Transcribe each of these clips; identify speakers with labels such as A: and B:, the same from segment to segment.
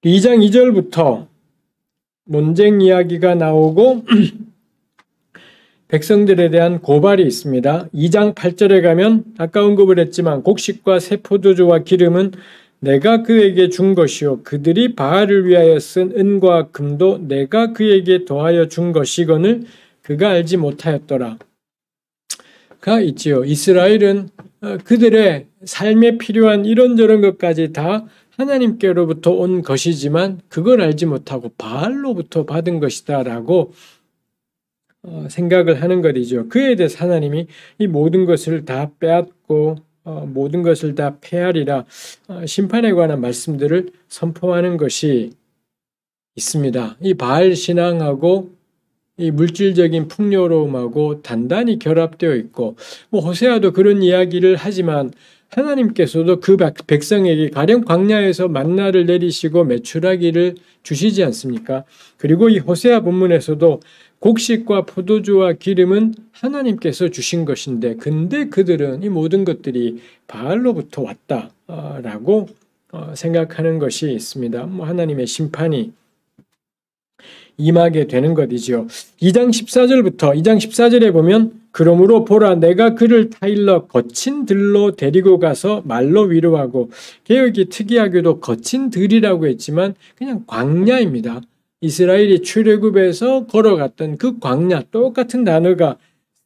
A: 2장 2절부터 논쟁 이야기가 나오고 백성들에 대한 고발이 있습니다. 2장 8절에 가면 아까 언급을 했지만 곡식과 새 포도주와 기름은 내가 그에게 준 것이요 그들이 바알을 위하여 쓴 은과 금도 내가 그에게 더하여 준 것이거늘 그가 알지 못하였더라. 가 있지요. 이스라엘은 그들의 삶에 필요한 이런저런 것까지 다 하나님께로부터 온 것이지만 그걸 알지 못하고 바알로부터 받은 것이다라고 생각을 하는 것이죠. 그에 대해서 하나님이 이 모든 것을 다 빼앗고 모든 것을 다 폐하리라 심판에 관한 말씀들을 선포하는 것이 있습니다. 이 바알 신앙하고 이 물질적인 풍요로움하고 단단히 결합되어 있고 호세아도 그런 이야기를 하지만 하나님께서도 그 백성에게 가령 광야에서 만나를 내리시고 메추라기를 주시지 않습니까? 그리고 이 호세아 본문에서도 곡식과 포도주와 기름은 하나님께서 주신 것인데 근데 그들은 이 모든 것들이 바알로부터 왔다라고 생각하는 것이 있습니다. 하나님의 심판이 임하게 되는 것이죠. 2장 14절에 보면 그러므로 보라 내가 그를 타일러 거친 들로 데리고 가서 말로 위로하고 개역이 특이하게도 거친 들이라고 했지만 그냥 광야입니다. 이스라엘이 출애굽에서 걸어갔던 그 광야 똑같은 단어가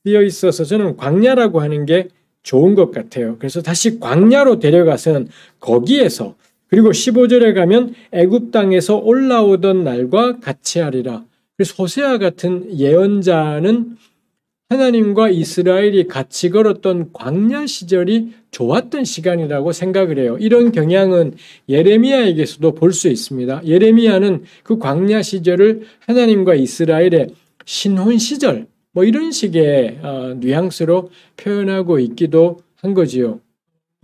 A: 쓰여 있어서 저는 광야라고 하는 게 좋은 것 같아요. 그래서 다시 광야로 데려가서는 거기에서 그리고 15절에 가면 애굽 땅에서 올라오던 날과 같이 하리라. 그래서 호세아 같은 예언자는 하나님과 이스라엘이 같이 걸었던 광야 시절이 좋았던 시간이라고 생각을 해요. 이런 경향은 예레미야에게서도 볼 수 있습니다. 예레미야는 그 광야 시절을 하나님과 이스라엘의 신혼 시절 이런 식의 뉘앙스로 표현하고 있기도 한 거지요.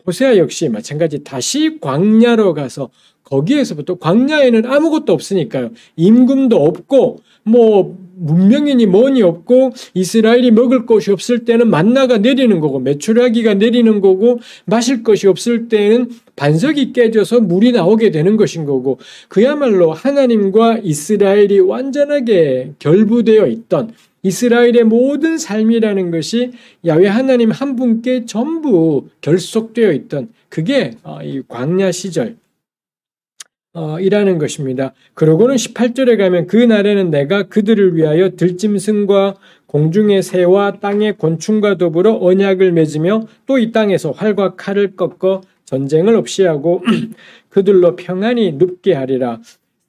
A: 호세아 역시 마찬가지 다시 광야로 가서 거기에서부터 광야에는 아무것도 없으니까요. 임금도 없고 문명이니 뭐니 없고 이스라엘이 먹을 것이 없을 때는 만나가 내리는 거고 메추라기가 내리는 거고 마실 것이 없을 때는 반석이 깨져서 물이 나오게 되는 것인 거고 그야말로 하나님과 이스라엘이 완전하게 결부되어 있던 이스라엘의 모든 삶이라는 것이 야훼 하나님 한 분께 전부 결속되어 있던 그게 이 광야 시절 이라는 것입니다. 그러고는 18절에 가면 그 날에는 내가 그들을 위하여 들짐승과 공중의 새와 땅의 곤충과 더불어 언약을 맺으며 또 이 땅에서 활과 칼을 꺾어 전쟁을 없이 하고 그들로 평안히 눕게 하리라.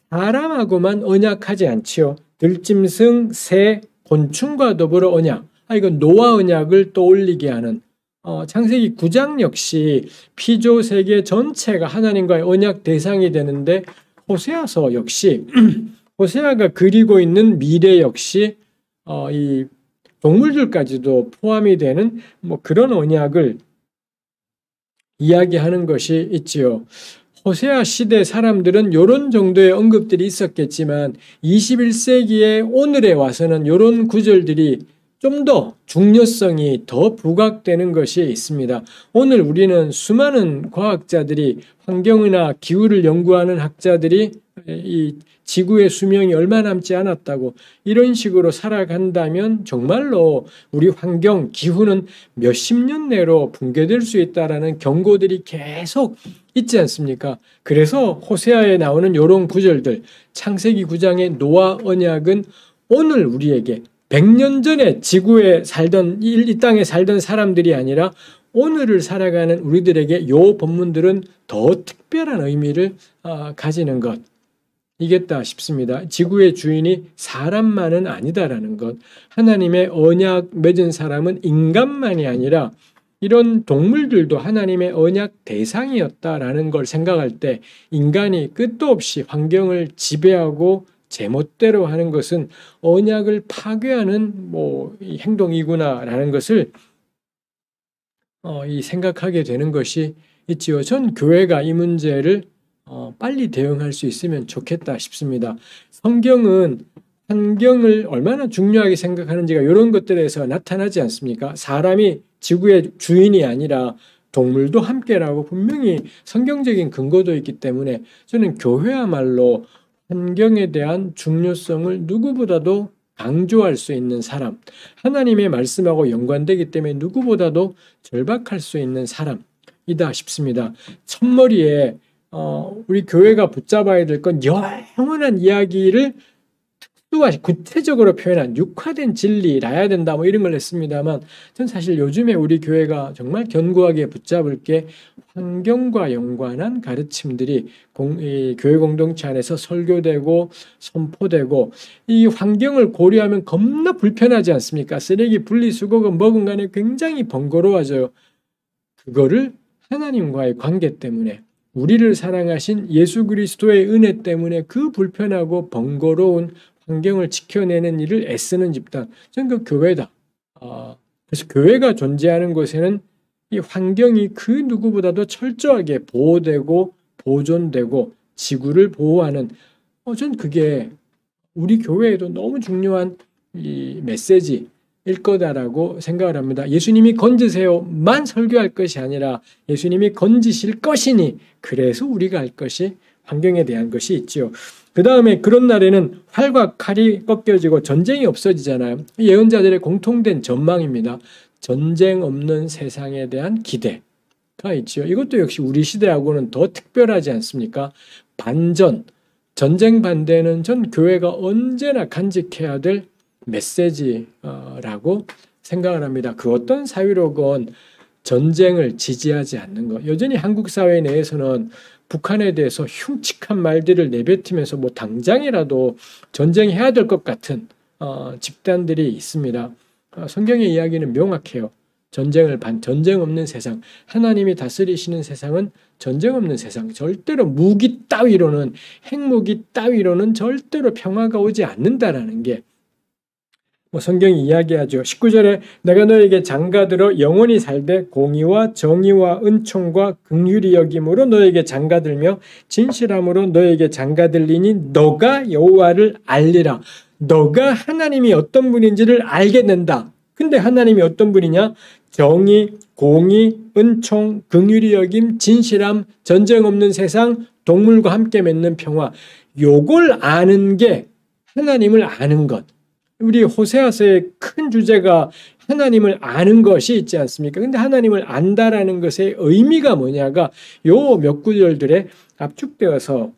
A: 사람하고만 언약하지 않지요. 들짐승, 새, 곤충과 더불어 언약. 이건 노아 언약을 떠올리게 하는 창세기 9장 역시 피조 세계 전체가 하나님과의 언약 대상이 되는데 호세아서 역시 호세아가 그리고 있는 미래 역시 이 동물들까지도 포함이 되는 그런 언약을 이야기하는 것이 있지요. 호세아 시대 사람들은 이런 정도의 언급들이 있었겠지만 21세기의 오늘에 와서는 이런 구절들이 좀 더 중요성이 더 부각되는 것이 있습니다. 오늘 우리는 수많은 과학자들이 환경이나 기후를 연구하는 학자들이 이 지구의 수명이 얼마 남지 않았다고 이런 식으로 살아간다면 정말로 우리 환경, 기후는 몇십 년 내로 붕괴될 수 있다라는 경고들이 계속 있지 않습니까? 그래서 호세아에 나오는 이런 구절들, 창세기 9장의 노아 언약은 오늘 우리에게 100년 전에 지구에 살던 이 땅에 살던 사람들이 아니라 오늘을 살아가는 우리들에게 이 본문들은 더 특별한 의미를 가지는 것이겠다 싶습니다. 지구의 주인이 사람만은 아니다라는 것. 하나님의 언약 맺은 사람은 인간만이 아니라 이런 동물들도 하나님의 언약 대상이었다라는 걸 생각할 때 인간이 끝도 없이 환경을 지배하고 제멋대로 하는 것은 언약을 파괴하는 이 행동이구나라는 것을 생각하게 되는 것이 있지요. 전 교회가 이 문제를 빨리 대응할 수 있으면 좋겠다 싶습니다. 성경은 환경을 얼마나 중요하게 생각하는지가 이런 것들에서 나타나지 않습니까? 사람이 지구의 주인이 아니라 동물도 함께라고 분명히 성경적인 근거도 있기 때문에 저는 교회야말로 환경에 대한 중요성을 누구보다도 강조할 수 있는 사람, 하나님의 말씀하고 연관되기 때문에 누구보다도 절박할 수 있는 사람이다 싶습니다. 첫머리에 우리 교회가 붙잡아야 될 건 영원한 이야기를 특수화, 구체적으로 표현한 육화된 진리라야 된다 뭐 이런 걸 했습니다만 전 사실 요즘에 우리 교회가 정말 견고하게 붙잡을 게 환경과 연관한 가르침들이 교회 공동체 안에서 설교되고 선포되고 이 환경을 고려하면 겁나 불편하지 않습니까? 쓰레기 분리수거가 뭐건 간에 굉장히 번거로워져요. 그거를 하나님과의 관계 때문에 우리를 사랑하신 예수 그리스도의 은혜 때문에 그 불편하고 번거로운 환경을 지켜내는 일을 애쓰는 집단, 저는 그 교회다. 그래서 교회가 존재하는 곳에는 이 환경이 그 누구보다도 철저하게 보호되고 보존되고 지구를 보호하는 저는 그게 우리 교회에도 너무 중요한 이 메시지일 거다라고 생각을 합니다. 예수님이 건지세요만 설교할 것이 아니라 예수님이 건지실 것이니 그래서 우리가 할 것이 환경에 대한 것이 있지요. 그 다음에 그런 날에는 활과 칼이 꺾여지고 전쟁이 없어지잖아요. 예언자들의 공통된 전망입니다. 전쟁 없는 세상에 대한 기대가 있지요. 이것도 역시 우리 시대하고는 더 특별하지 않습니까? 반전, 전쟁 반대는 전 교회가 언제나 간직해야 될 메시지라고 생각을 합니다. 그 어떤 사유로건 전쟁을 지지하지 않는 것. 여전히 한국 사회 내에서는 북한에 대해서 흉측한 말들을 내뱉으면서 뭐 당장이라도 전쟁해야 될 것 같은 집단들이 있습니다. 성경의 이야기는 명확해요. 전쟁 없는 세상, 하나님이 다스리시는 세상은 전쟁 없는 세상, 절대로 무기 따위로는, 핵무기 따위로는 절대로 평화가 오지 않는다라는 게 성경이 이야기하죠. 19절에 내가 너에게 장가들어 영원히 살되 공의와 정의와 은총과 긍휼히 여김으로 너에게 장가들며 진실함으로 너에게 장가들리니 너가 여호와를 알리라. 너가 하나님이 어떤 분인지를 알게 된다. 근데 하나님이 어떤 분이냐? 정의, 공의, 은총, 긍휼히 여김, 진실함, 전쟁 없는 세상, 동물과 함께 맺는 평화. 요걸 아는 게 하나님을 아는 것. 우리 호세아서의 큰 주제가 하나님을 아는 것이 있지 않습니까? 근데 하나님을 안다라는 것의 의미가 뭐냐가 요 몇 구절들에 압축되어서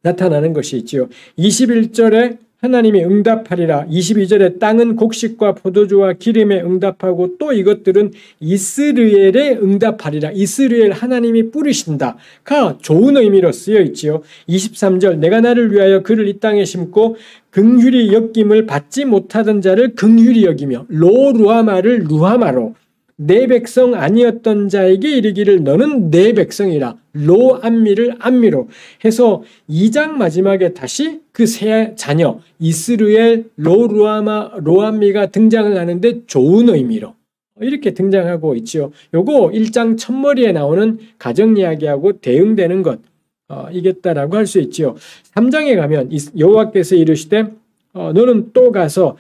A: 나타나는 것이 있지요. 21절에 하나님이 응답하리라. 22절에 땅은 곡식과 포도주와 기름에 응답하고 또 이것들은 이스라엘에 응답하리라. 이스라엘 하나님이 뿌리신다가 좋은 의미로 쓰여 있지요. 23절 내가 나를 위하여 그를 이 땅에 심고 긍휼히 여김을 받지 못하던 자를 긍휼히 여기며 로루아마를 루하마로 내 백성 아니었던 자에게 이르기를 너는 내 백성이라. 로암미를 암미로 해서 2장 마지막에 다시 그 세 자녀 이스라엘 로루아마 로암미가 등장을 하는데 좋은 의미로 이렇게 등장하고 있죠. 요거 1장 첫머리에 나오는 가정 이야기하고 대응되는 것 이겠다라고 할 수 있지요. 3장에 가면 여호와께서 이르시되 너는 또 가서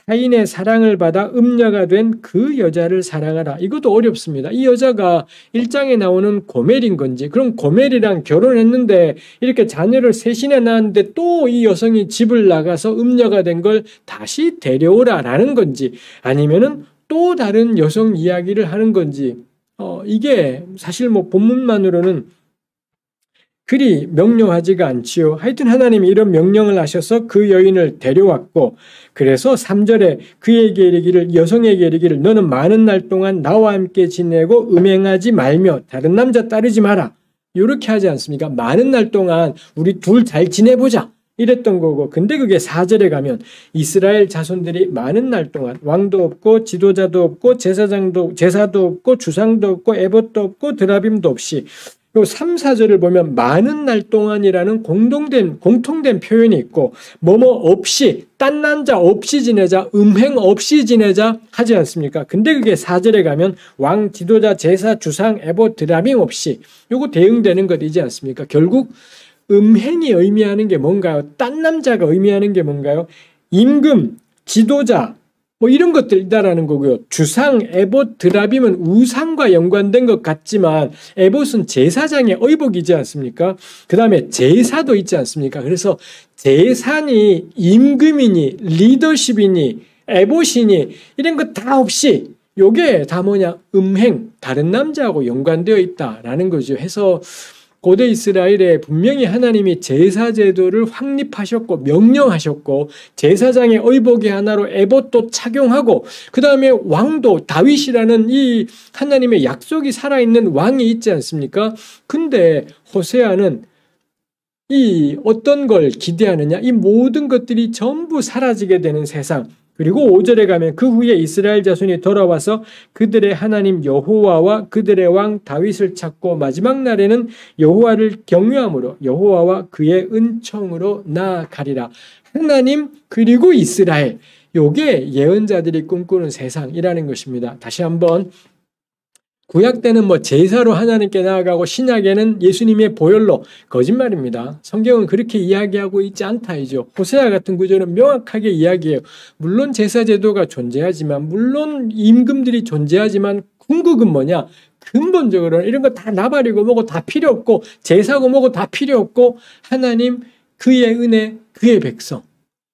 A: 타인의 사랑을 받아 음녀가 된 그 여자를 사랑하라. 이것도 어렵습니다. 이 여자가 1장에 나오는 고멜인 건지 그럼 고멜이랑 결혼했는데 이렇게 자녀를 셋이나 낳았는데 또 이 여성이 집을 나가서 음녀가 된 걸 다시 데려오라라는 건지 아니면은 또 다른 여성 이야기를 하는 건지 이게 사실 뭐 본문만으로는 그리 명료하지가 않지요. 하여튼 하나님이 이런 명령을 하셔서 그 여인을 데려왔고 그래서 3절에 그에게 이르기를 여성에게 이르기를 너는 많은 날 동안 나와 함께 지내고 음행하지 말며 다른 남자 따르지 마라. 이렇게 하지 않습니까? 많은 날 동안 우리 둘 잘 지내보자. 이랬던 거고 근데 그게 4절에 가면 이스라엘 자손들이 많은 날 동안 왕도 없고 지도자도 없고 제사도 없고 주상도 없고 에봇도 없고 드라빔도 없이 요 3, 4절을 보면 많은 날 동안이라는 공통된 표현이 있고 뭐뭐 없이 딴 남자 없이 지내자 음행 없이 지내자 하지 않습니까? 근데 그게 4절에 가면 왕, 지도자, 제사, 주상, 에봇, 드라빔 없이 요거 대응되는 것이지 않습니까? 결국 음행이 의미하는 게 뭔가요? 딴 남자가 의미하는 게 뭔가요? 임금, 지도자, 뭐 이런 것들이다라는 거고요. 주상, 에봇, 드라빔은 우상과 연관된 것 같지만 에봇은 제사장의 의복이지 않습니까? 그 다음에 제사도 있지 않습니까? 그래서 제사니, 임금이니, 리더십이니, 에봇이니 이런 것 다 없이 요게 다 뭐냐? 음행, 다른 남자하고 연관되어 있다라는 거죠. 해서 고대 이스라엘에 분명히 하나님이 제사 제도를 확립하셨고 명령하셨고 제사장의 의복의 하나로 에봇도 착용하고 그 다음에 왕도 다윗이라는 이 하나님의 약속이 살아있는 왕이 있지 않습니까? 근데 호세아는 이 어떤 걸 기대하느냐? 이 모든 것들이 전부 사라지게 되는 세상. 그리고 5절에 가면 그 후에 이스라엘 자손이 돌아와서 그들의 하나님 여호와와 그들의 왕 다윗을 찾고 마지막 날에는 여호와를 경외함으로 여호와와 그의 은총으로 나아가리라. 하나님 그리고 이스라엘. 요게 예언자들이 꿈꾸는 세상이라는 것입니다. 다시 한번 구약 때는 뭐 제사로 하나님께 나아가고 신약에는 예수님의 보혈로 거짓말입니다. 성경은 그렇게 이야기하고 있지 않다이죠. 호세아 같은 구절은 명확하게 이야기해요. 물론 제사 제도가 존재하지만 물론 임금들이 존재하지만 궁극은 뭐냐? 근본적으로는 이런 거 다 나발이고 뭐고 다 필요 없고 제사고 뭐고 다 필요 없고 하나님 그의 은혜 그의 백성.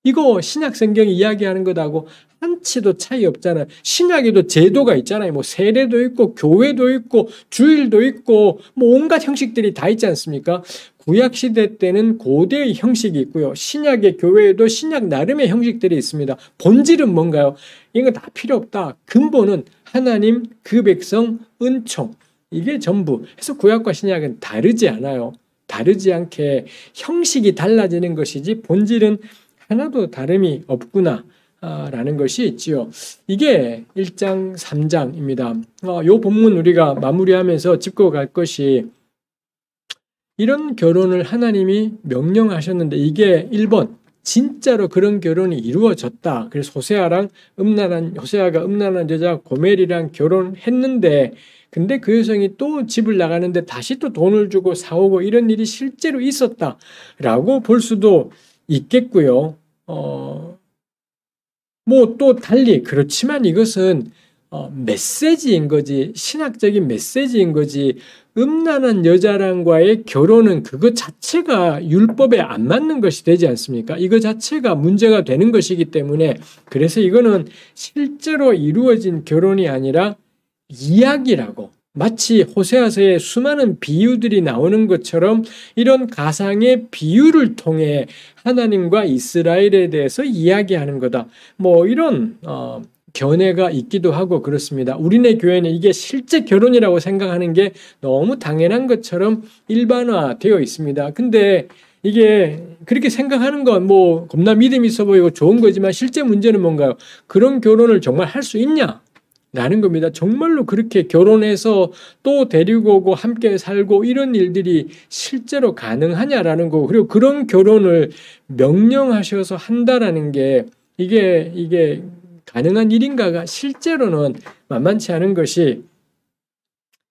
A: 이거 신약 성경이 이야기하는 것하고 한치도 차이 없잖아요. 신약에도 제도가 있잖아요. 뭐 세례도 있고 교회도 있고 주일도 있고 뭐 온갖 형식들이 다 있지 않습니까? 구약 시대 때는 고대의 형식이 있고요. 신약의 교회에도 신약 나름의 형식들이 있습니다. 본질은 뭔가요? 이거 다 필요 없다. 근본은 하나님 그 백성 은총. 이게 전부. 그래서 구약과 신약은 다르지 않아요. 다르지 않게 형식이 달라지는 것이지 본질은 하나도 다름이 없구나. 라는 것이 있지요. 이게 1장, 3장입니다. 요 본문 우리가 마무리하면서 짚고 갈 것이 이런 결혼을 하나님이 명령하셨는데 이게 1번 진짜로 그런 결혼이 이루어졌다. 그래서 호세아가 음란한 여자 고멜이랑 결혼했는데 근데 그 여성이 또 집을 나가는데 다시 또 돈을 주고 사오고 이런 일이 실제로 있었다라고 볼 수도 있겠고요. 뭐 또 달리 그렇지만 이것은 메시지인 거지 신학적인 메시지인 거지 음란한 여자랑과의 결혼은 그것 자체가 율법에 안 맞는 것이 되지 않습니까? 이거 자체가 문제가 되는 것이기 때문에 그래서 이거는 실제로 이루어진 결혼이 아니라 이야기라고 마치 호세아서에 수많은 비유들이 나오는 것처럼 이런 가상의 비유를 통해 하나님과 이스라엘에 대해서 이야기하는 거다. 뭐 이런 견해가 있기도 하고 그렇습니다. 우리네 교회는 이게 실제 결혼이라고 생각하는 게 너무 당연한 것처럼 일반화되어 있습니다. 근데 이게 그렇게 생각하는 건 뭐 겁나 믿음 있어 보이고 좋은 거지만 실제 문제는 뭔가요? 그런 결혼을 정말 할 수 있냐? 라는 겁니다. 정말로 그렇게 결혼해서 또 데리고 오고 함께 살고 이런 일들이 실제로 가능하냐라는 거고 그리고 그런 결혼을 명령하셔서 한다라는 게 이게 가능한 일인가가 실제로는 만만치 않은 것이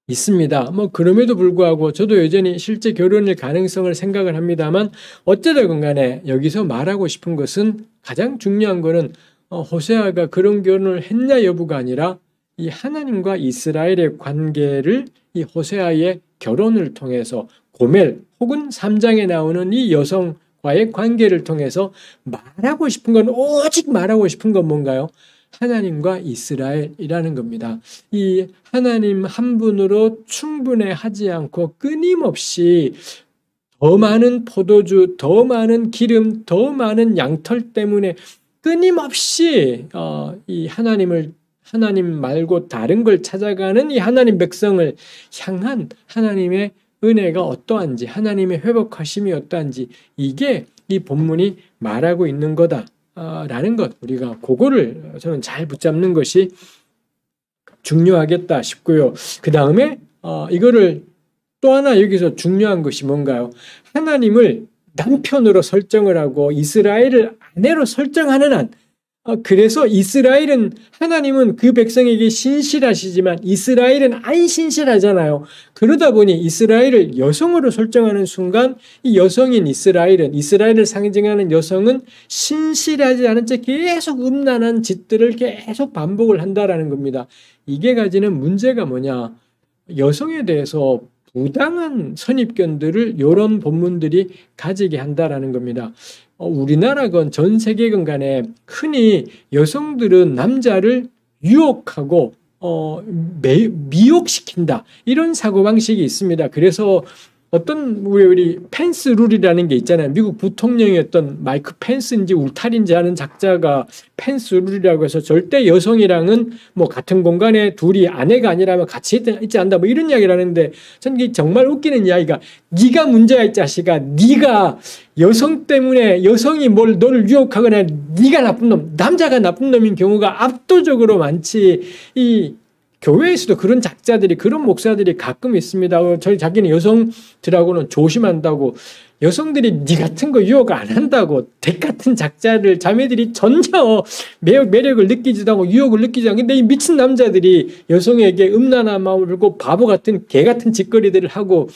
A: 있습니다. 뭐 그럼에도 불구하고 저도 여전히 실제 결혼의 가능성을 생각을 합니다만 어찌되건 간에 여기서 말하고 싶은 것은 가장 중요한 거는 호세아가 그런 결혼을 했냐 여부가 아니라 이 하나님과 이스라엘의 관계를 이 호세아의 결혼을 통해서 고멜 혹은 3장에 나오는 이 여성과의 관계를 통해서 말하고 싶은 건 오직 말하고 싶은 건 뭔가요? 하나님과 이스라엘이라는 겁니다. 이 하나님 한 분으로 충분해하지 않고 끊임없이 더 많은 포도주, 더 많은 기름, 더 많은 양털 때문에 끊임없이 이 하나님 말고 다른 걸 찾아가는 이 하나님 백성을 향한 하나님의 은혜가 어떠한지 하나님의 회복하심이 어떠한지 이게 이 본문이 말하고 있는 거다라는 것 우리가 그거를 저는 잘 붙잡는 것이 중요하겠다 싶고요. 그 다음에 이거를 또 하나 여기서 중요한 것이 뭔가요? 하나님을 남편으로 설정을 하고 이스라엘을 아내로 설정하는 한 그래서 이스라엘은 하나님은 그 백성에게 신실하시지만 이스라엘은 안 신실하잖아요. 그러다 보니 이스라엘을 여성으로 설정하는 순간 이 여성인 이스라엘을 상징하는 여성은 신실하지 않은 채 계속 음란한 짓들을 계속 반복을 한다라는 겁니다. 이게 가지는 문제가 뭐냐? 여성에 대해서 부당한 선입견들을 이런 본문들이 가지게 한다라는 겁니다. 우리나라건 전 세계건 간에 흔히 여성들은 남자를 유혹하고 미혹시킨다 이런 사고방식이 있습니다. 그래서 어떤 우리 펜스 룰이라는 게 있잖아요. 미국 부통령이었던 마이크 펜스인지 울타리인지 하는 작자가 펜스 룰이라고 해서 절대 여성이랑은 뭐 같은 공간에 둘이 아내가 아니라면 같이 있지 않는다 뭐 이런 이야기를 하는데 전 이게 정말 웃기는 이야기가 네가 문제야 이 자식아. 네가 여성 때문에 여성이 너를 유혹하거나 네가 나쁜 놈, 남자가 나쁜 놈인 경우가 압도적으로 많지. 이 교회에서도 그런 작자들이 그런 목사들이 가끔 있습니다. 저희 자기는 여성들하고는 조심한다고 여성들이 네 같은 거 유혹 안 한다고 댁 같은 작자를 자매들이 전혀 매력을 느끼지도 않고 유혹을 느끼지 않고 근데 이 미친 남자들이 여성에게 음란한 마음을 들고 바보 같은 개 같은 짓거리들을 하고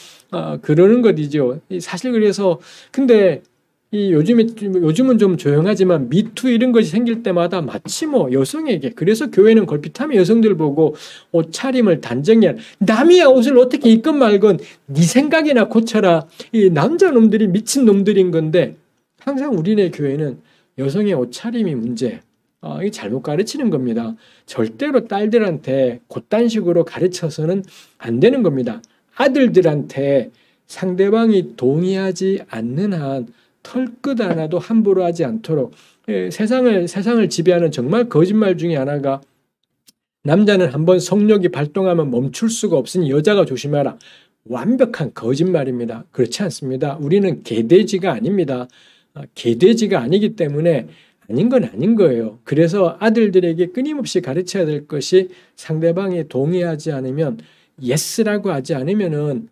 A: 그러는 것이죠. 사실 그래서 근데 요즘은 좀 조용하지만 미투 이런 것이 생길 때마다 마치 뭐 여성에게 그래서 교회는 걸핏하면 여성들 보고 옷차림을 단정히 남이야 옷을 어떻게 입건 말건 네 생각이나 고쳐라. 이 남자놈들이 미친 놈들인 건데 항상 우리네 교회는 여성의 옷차림이 문제. 이게 잘못 가르치는 겁니다. 절대로 딸들한테 그딴 식으로 가르쳐서는 안 되는 겁니다. 아들들한테 상대방이 동의하지 않는 한 털끝 하나도 함부로 하지 않도록 세상을 지배하는 정말 거짓말 중에 하나가 남자는 한번 성욕이 발동하면 멈출 수가 없으니 여자가 조심하라. 완벽한 거짓말입니다. 그렇지 않습니다. 우리는 개돼지가 아닙니다. 개돼지가 아니기 때문에 아닌 건 아닌 거예요. 그래서 아들들에게 끊임없이 가르쳐야 될 것이 상대방이 동의하지 않으면 예스라고 하지 않으면은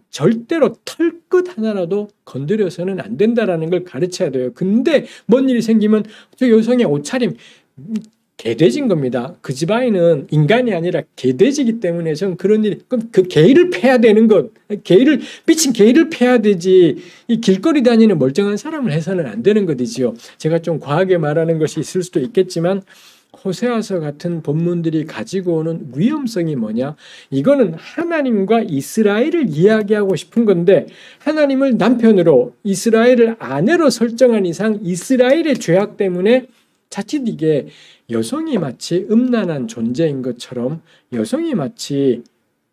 A: 절대로 털끝 하나라도 건드려서는 안 된다라는 걸 가르쳐야 돼요. 근데 뭔 일이 생기면 저 여성의 옷차림 개돼지인 겁니다. 그 집안에는 인간이 아니라 개돼지이기 때문에 전 그런 일이 그럼 그 개를 패야 되는 것, 미친 개를 패야 되지. 이 길거리 다니는 멀쩡한 사람을 해서는 안 되는 것이지요. 제가 좀 과하게 말하는 것이 있을 수도 있겠지만. 호세아서 같은 본문들이 가지고 오는 위험성이 뭐냐? 이거는 하나님과 이스라엘을 이야기하고 싶은 건데 하나님을 남편으로 이스라엘을 아내로 설정한 이상 이스라엘의 죄악 때문에 자칫 이게 여성이 마치 음란한 존재인 것처럼 여성이 마치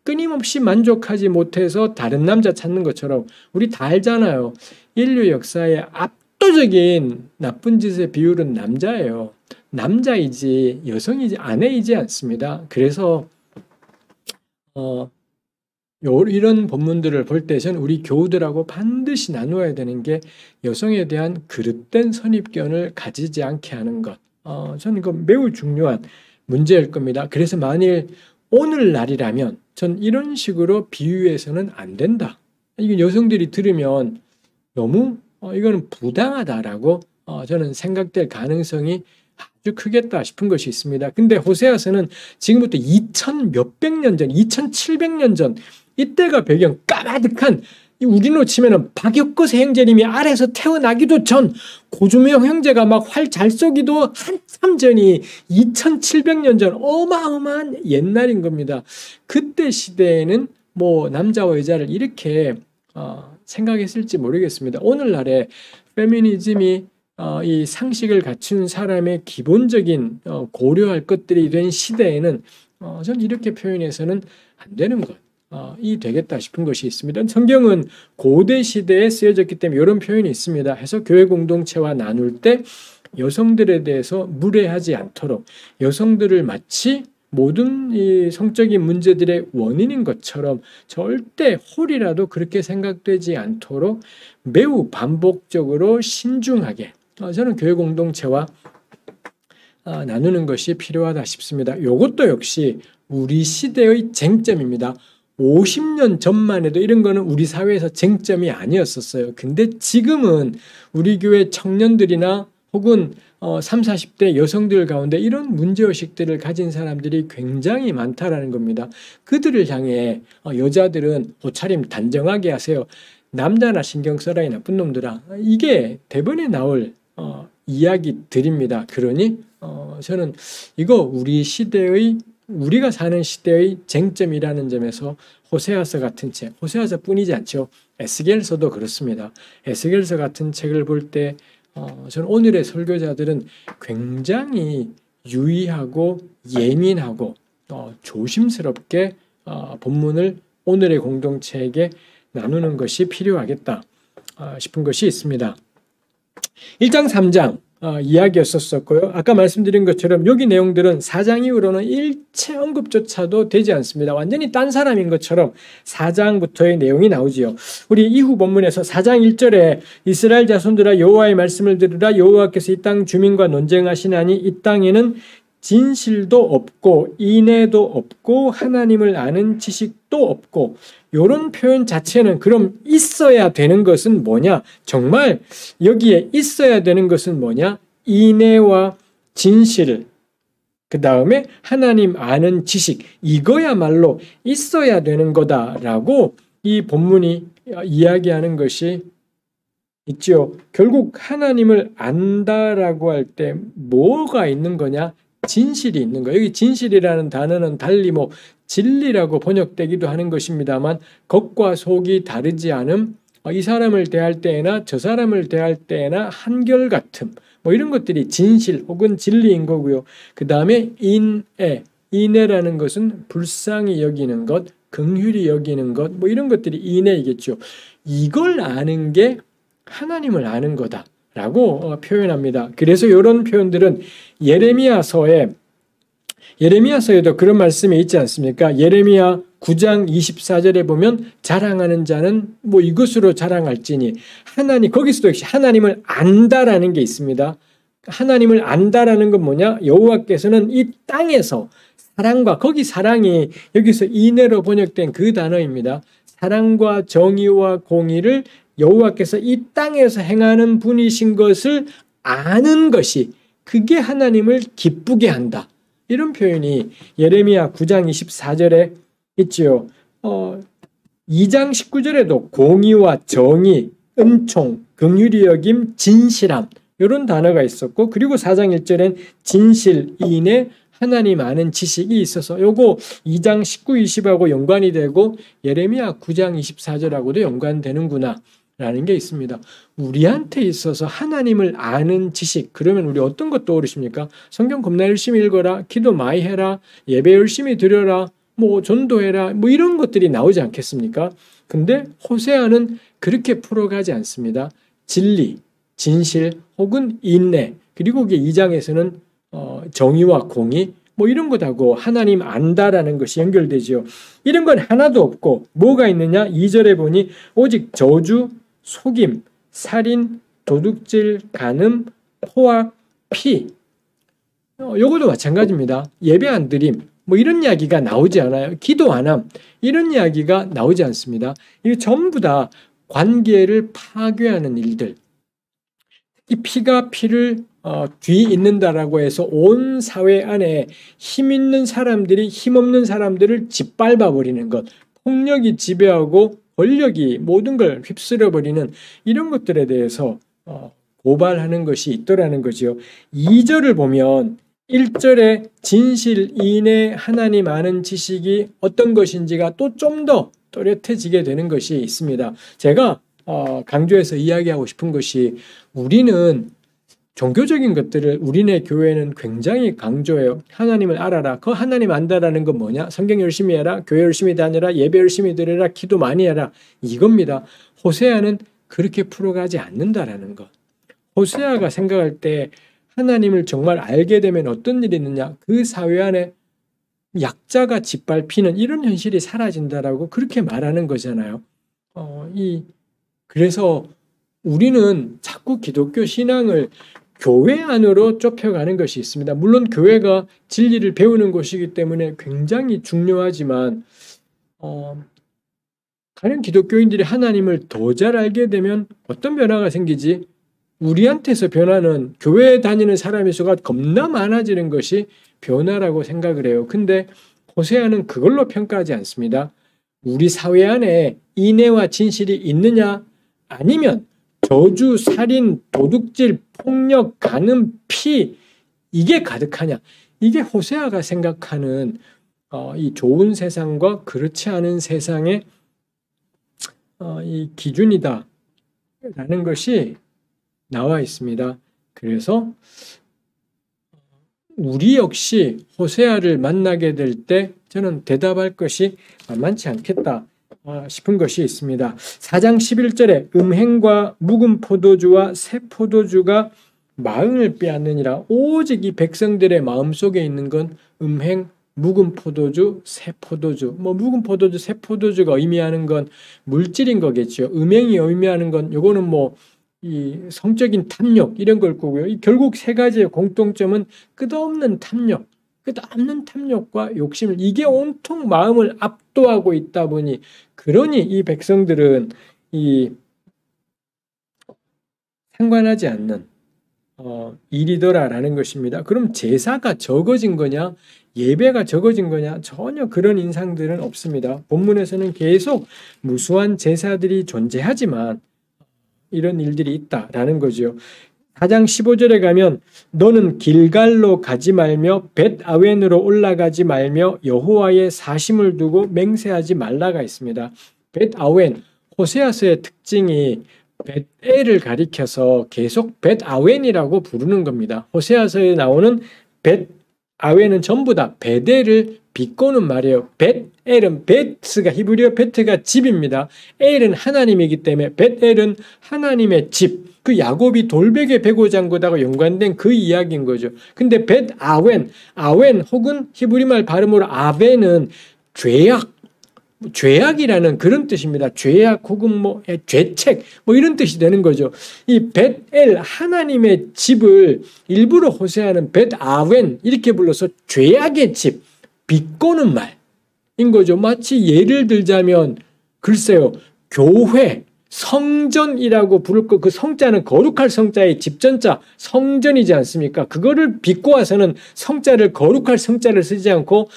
A: 끊임없이 만족하지 못해서 다른 남자 찾는 것처럼 우리 다 알잖아요. 인류 역사의 압도적인 나쁜 짓의 비율은 남자예요. 남자이지 여성이지 아내이지 않습니다. 그래서 이런 본문들을 볼 때 저는 우리 교우들하고 반드시 나누어야 되는 게 여성에 대한 그릇된 선입견을 가지지 않게 하는 것. 저는 이거 매우 중요한 문제일 겁니다. 그래서 만일 오늘날이라면 전 이런 식으로 비유해서는 안 된다. 이건 여성들이 들으면 너무 이거는 부당하다라고 저는 생각될 가능성이 아주 크겠다 싶은 것이 있습니다. 근데 호세아서는 지금부터 2000 몇백 년 전, 2700년 전 이때가 배경 까마득한 우리로 치면은 박혁거세 형제님이 아래에서 태어나기도 전 고주명 형제가 막 활 잘 쏘기도 한참 전이 2700년 전 어마어마한 옛날인 겁니다. 그때 시대에는 뭐 남자와 여자를 이렇게 생각했을지 모르겠습니다. 오늘날에 페미니즘이 이 상식을 갖춘 사람의 기본적인 고려할 것들이 된 시대에는 저는 이렇게 표현해서는 안 되는 것. 이 되겠다 싶은 것이 있습니다. 성경은 고대 시대에 쓰여졌기 때문에 이런 표현이 있습니다. 해서 교회 공동체와 나눌 때 여성들에 대해서 무례하지 않도록 여성들을 마치 모든 이 성적인 문제들의 원인인 것처럼 절대 홀이라도 그렇게 생각되지 않도록 매우 반복적으로 신중하게 저는 교회 공동체와 나누는 것이 필요하다 싶습니다. 이것도 역시 우리 시대의 쟁점입니다. 50년 전만 해도 이런 거는 우리 사회에서 쟁점이 아니었었어요. 근데 지금은 우리 교회 청년들이나 혹은 30, 40대 여성들 가운데 이런 문제의식들을 가진 사람들이 굉장히 많다라는 겁니다. 그들을 향해 여자들은 옷차림 단정하게 하세요. 남자나 신경 써라 이 나쁜 놈들아. 이게 대본에 나올 이야기들입니다. 그러니 저는 이거 우리가 사는 시대의 쟁점이라는 점에서 호세아서 같은 책, 호세아서뿐이지 않죠. 에스겔서도 그렇습니다. 에스겔서 같은 책을 볼 때 저는 오늘의 설교자들은 굉장히 유의하고 예민하고 조심스럽게 본문을 오늘의 공동체에게 나누는 것이 필요하겠다 싶은 것이 있습니다. 1장 3장 이야기였었고요. 아까 말씀드린 것처럼 여기 내용들은 4장 이후로는 일체 언급조차도 되지 않습니다. 완전히 딴 사람인 것처럼 4장부터의 내용이 나오지요. 우리 이후 본문에서 4장 1절에 이스라엘 자손들아 여호와의 말씀을 들으라. 여호와께서 이 땅 주민과 논쟁하시나니 이 땅에는 진실도 없고 인애도 없고 하나님을 아는 지식도 없고, 이런 표현 자체는 그럼 있어야 되는 것은 뭐냐? 정말 여기에 있어야 되는 것은 뭐냐? 인애와 진실, 그 다음에 하나님 아는 지식, 이거야말로 있어야 되는 거다라고 이 본문이 이야기하는 것이 있죠. 결국 하나님을 안다라고 할 때 뭐가 있는 거냐? 진실이 있는 거예요. 여기 진실이라는 단어는 달리 진리라고 번역되기도 하는 것입니다만, 겉과 속이 다르지 않음, 이 사람을 대할 때나 저 사람을 대할 때나 한결같음, 이런 것들이 진실 혹은 진리인 거고요. 그 다음에 인애라는 것은 불쌍히 여기는 것, 긍휼히 여기는 것, 이런 것들이 인애이겠죠. 이걸 아는 게 하나님을 아는 거다 라고 표현합니다. 그래서 이런 표현들은 예레미야서에도 그런 말씀이 있지 않습니까? 예레미야 9장 24절에 보면 자랑하는 자는 이것으로 자랑할지니, 거기서도 역시 하나님을 안다라는 게 있습니다. 하나님을 안다라는 건 뭐냐? 여호와께서는 이 땅에서 사랑과, 거기 사랑이 여기서 인애로 번역된 그 단어입니다. 사랑과 정의와 공의를 여호와께서 이 땅에서 행하는 분이신 것을 아는 것이, 그게 하나님을 기쁘게 한다. 이런 표현이 예레미야 9장 24절에 있지요. 2장 19절에도 공의와 정의, 은총, 긍휼히 여김, 진실함, 이런 단어가 있었고, 그리고 4장 1절엔 진실, 인애, 하나님 아는 지식이 있어서 요거 2장 19, 20하고 연관이 되고 예레미야 9장 24절하고도 연관되는구나 라는 게 있습니다. 우리한테 있어서 하나님을 아는 지식, 그러면 우리 어떤 것 떠오르십니까? 성경 겁나 열심히 읽어라, 기도 많이 해라, 예배 열심히 드려라, 전도해라, 이런 것들이 나오지 않겠습니까? 근데 호세아는 그렇게 풀어가지 않습니다. 진리, 진실 혹은 인내, 그리고 2장에서는 정의와 공의, 이런 것하고 하나님 안다라는 것이 연결되죠. 이런 건 하나도 없고 뭐가 있느냐? 2절에 보니 오직 저주, 속임, 살인, 도둑질, 간음, 포악, 피. 요것도 마찬가지입니다. 예배 안 드림, 이런 이야기가 나오지 않아요. 기도 안 함, 이런 이야기가 나오지 않습니다. 이게 전부 다 관계를 파괴하는 일들. 이 피가 피를 뒤잇는다라고 해서 온 사회 안에 힘 있는 사람들이 힘없는 사람들을 짓밟아 버리는 것, 폭력이 지배하고 권력이 모든 걸 휩쓸어 버리는 이런 것들에 대해서 고발하는 것이 있더라는 거죠. 2절을 보면 1절에 진실, 인애, 하나님 아는 지식이 어떤 것인지가 또 좀 더 또렷해지게 되는 것이 있습니다. 제가 강조해서 이야기하고 싶은 것이, 우리는 종교적인 것들을 우리네 교회는 굉장히 강조해요. 하나님을 알아라. 그 하나님 안다라는 건 뭐냐? 성경 열심히 해라, 교회 열심히 다녀라, 예배 열심히 드려라, 기도 많이 해라, 이겁니다. 호세아는 그렇게 풀어가지 않는다라는 것. 호세아가 생각할 때 하나님을 정말 알게 되면 어떤 일이 있느냐? 그 사회 안에 약자가 짓밟히는 이런 현실이 사라진다라고 그렇게 말하는 거잖아요. 그래서 우리는 자꾸 기독교 신앙을 교회 안으로 좁혀가는 것이 있습니다. 물론 교회가 진리를 배우는 곳이기 때문에 굉장히 중요하지만, 과연 기독교인들이 하나님을 더 잘 알게 되면 어떤 변화가 생기지? 우리한테서 변화는 교회에 다니는 사람의 수가 겁나 많아지는 것이 변화라고 생각을 해요. 근데 호세아는 그걸로 평가하지 않습니다. 우리 사회 안에 인애와 진실이 있느냐 아니면 저주, 살인, 도둑질, 폭력, 간음, 피 이게 가득하냐. 이게 호세아가 생각하는 이 좋은 세상과 그렇지 않은 세상의 이 기준이다 라는 것이 나와 있습니다. 그래서 우리 역시 호세아를 만나게 될 때 저는 대답할 것이 만만치 않겠다 싶은 것이 있습니다. 4장 11절에 음행과 묵은 포도주와 새 포도주가 마음을 빼앗느니라. 오직 이 백성들의 마음속에 있는 건 음행, 묵은 포도주, 새 포도주. 묵은 포도주, 새 포도주가 의미하는 건 물질인 거겠죠. 음행이 의미하는 건 요거는 이 성적인 탐욕 이런 걸 거고요. 결국 세 가지의 공통점은 끝없는 탐욕과 욕심을 이게 온통 마음을 압도하고 있다 보니 그러니 이 백성들은 이 상관하지 않는 일이더라라는 것입니다. 그럼 제사가 적어진 거냐? 예배가 적어진 거냐? 전혀 그런 인상들은 없습니다. 본문에서는 계속 무수한 제사들이 존재하지만 이런 일들이 있다라는 거죠. 4장 15절에 가면 너는 길갈로 가지 말며 벳아웬으로 올라가지 말며 여호와의 사심을 두고 맹세하지 말라가 있습니다. 벳아웬, 호세아서의 특징이 벳엘을 가리켜서 계속 벳아웬이라고 부르는 겁니다. 호세아서에 나오는 벳아웬은 전부 다 베델을 비꼬는 말이에요. 벳엘은 베트가 히브리어 베트가 집입니다. 엘은 하나님이기 때문에 벳엘은 하나님의 집. 그 야곱이 돌베개 베고 잔 것하고 연관된 그 이야기인 거죠. 근데 벳아웬, 아웬 혹은 히브리 말 발음으로 아벤은 죄악이라는 그런 뜻입니다. 죄악 혹은 죄책 이런 뜻이 되는 거죠. 이 벳엘 하나님의 집을 일부러 호세아는 벳아웬 이렇게 불러서 죄악의 집, 비꼬는 말인 거죠. 마치 예를 들자면 글쎄요. 교회, 성전이라고 부를 거 그 성자는 거룩할 성자의 집전자 성전이지 않습니까? 그거를 비꼬아서는 성자를 거룩할 성자를 쓰지 않고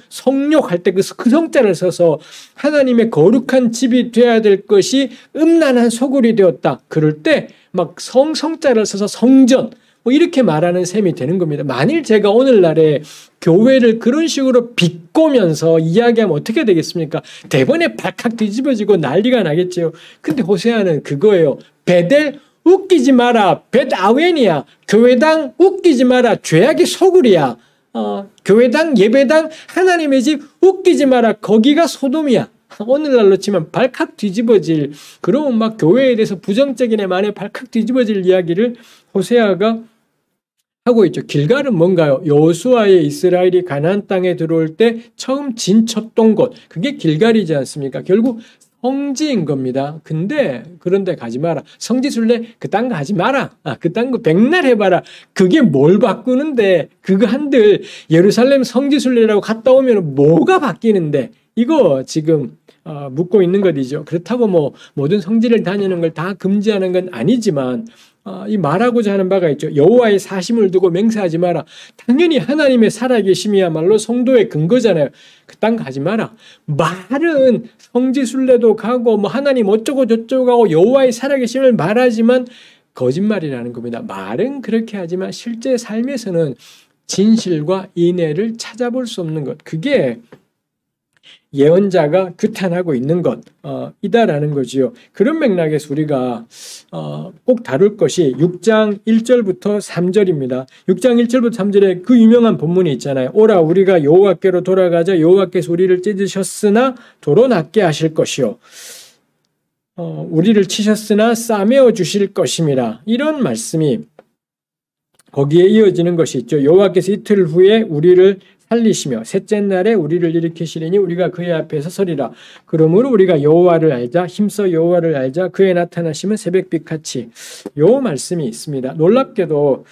A: 성욕할 때 그 성자를 써서 하나님의 거룩한 집이 되어야 될 것이 음란한 소굴이 되었다. 그럴 때 막 성자를 써서 성전 이렇게 말하는 셈이 되는 겁니다. 만일 제가 오늘날에 교회를 그런 식으로 비꼬면서 이야기하면 어떻게 되겠습니까? 대번에 발칵 뒤집어지고 난리가 나겠죠. 근데 호세아는 그거예요. 베델 웃기지 마라. 벳아웬이야. 교회당 웃기지 마라. 죄악의 소굴이야. 교회당 예배당 하나님의 집 웃기지 마라. 거기가 소돔이야. 오늘날로 치면 발칵 뒤집어질 그러면 막 교회에 대해서 부정적인 애 만에 발칵 뒤집어질 이야기를 호세아가 하고 있죠. 길갈은 뭔가요? 여호수아의 이스라엘이 가나안 땅에 들어올 때 처음 진쳤던 곳. 그게 길갈이지 않습니까? 결국 성지인 겁니다. 근데 그런데 가지 마라. 성지순례 그 땅 가지 마라. 그 땅 거 백날 해봐라. 그게 뭘 바꾸는데 그거 한들 예루살렘 성지순례라고 갔다 오면 뭐가 바뀌는데 이거 지금 묻고 있는 것이죠. 그렇다고 모든 성지를 다니는 걸 다 금지하는 건 아니지만 이 말하고자 하는 바가 있죠. 여호와의 사심을 두고 맹세하지 마라. 당연히 하나님의 살아계심이야말로 성도의 근거잖아요. 그 땅 가지 마라. 말은 성지순례도 가고 하나님 어쩌고 저쩌고 하고 여호와의 살아계심을 말하지만 거짓말이라는 겁니다. 말은 그렇게 하지만 실제 삶에서는 진실과 인애를 찾아볼 수 없는 것. 그게 예언자가 규탄하고 있는 것이다라는 거지요. 그런 맥락에서 우리가 꼭 다룰 것이 6장 1절부터 3절입니다. 6장 1절부터 3절에 그 유명한 본문이 있잖아요. 오라 우리가 여호와께로 돌아가자. 여호와께서 우리를 찢으셨으나 도로 낫게 하실 것이요. 우리를 치셨으나 싸매어 주실 것임이라. 이런 말씀이 거기에 이어지는 것이 있죠. 여호와께서 이틀 후에 우리를 살리시며 셋째 날에 우리를 일으키시리니 우리가 그의 앞에서 서리라. 그러므로 우리가 여호와를 알자. 힘써 여호와를 알자. 그의 나타나심은 새벽빛같이. 요 말씀이 있습니다. 놀랍게도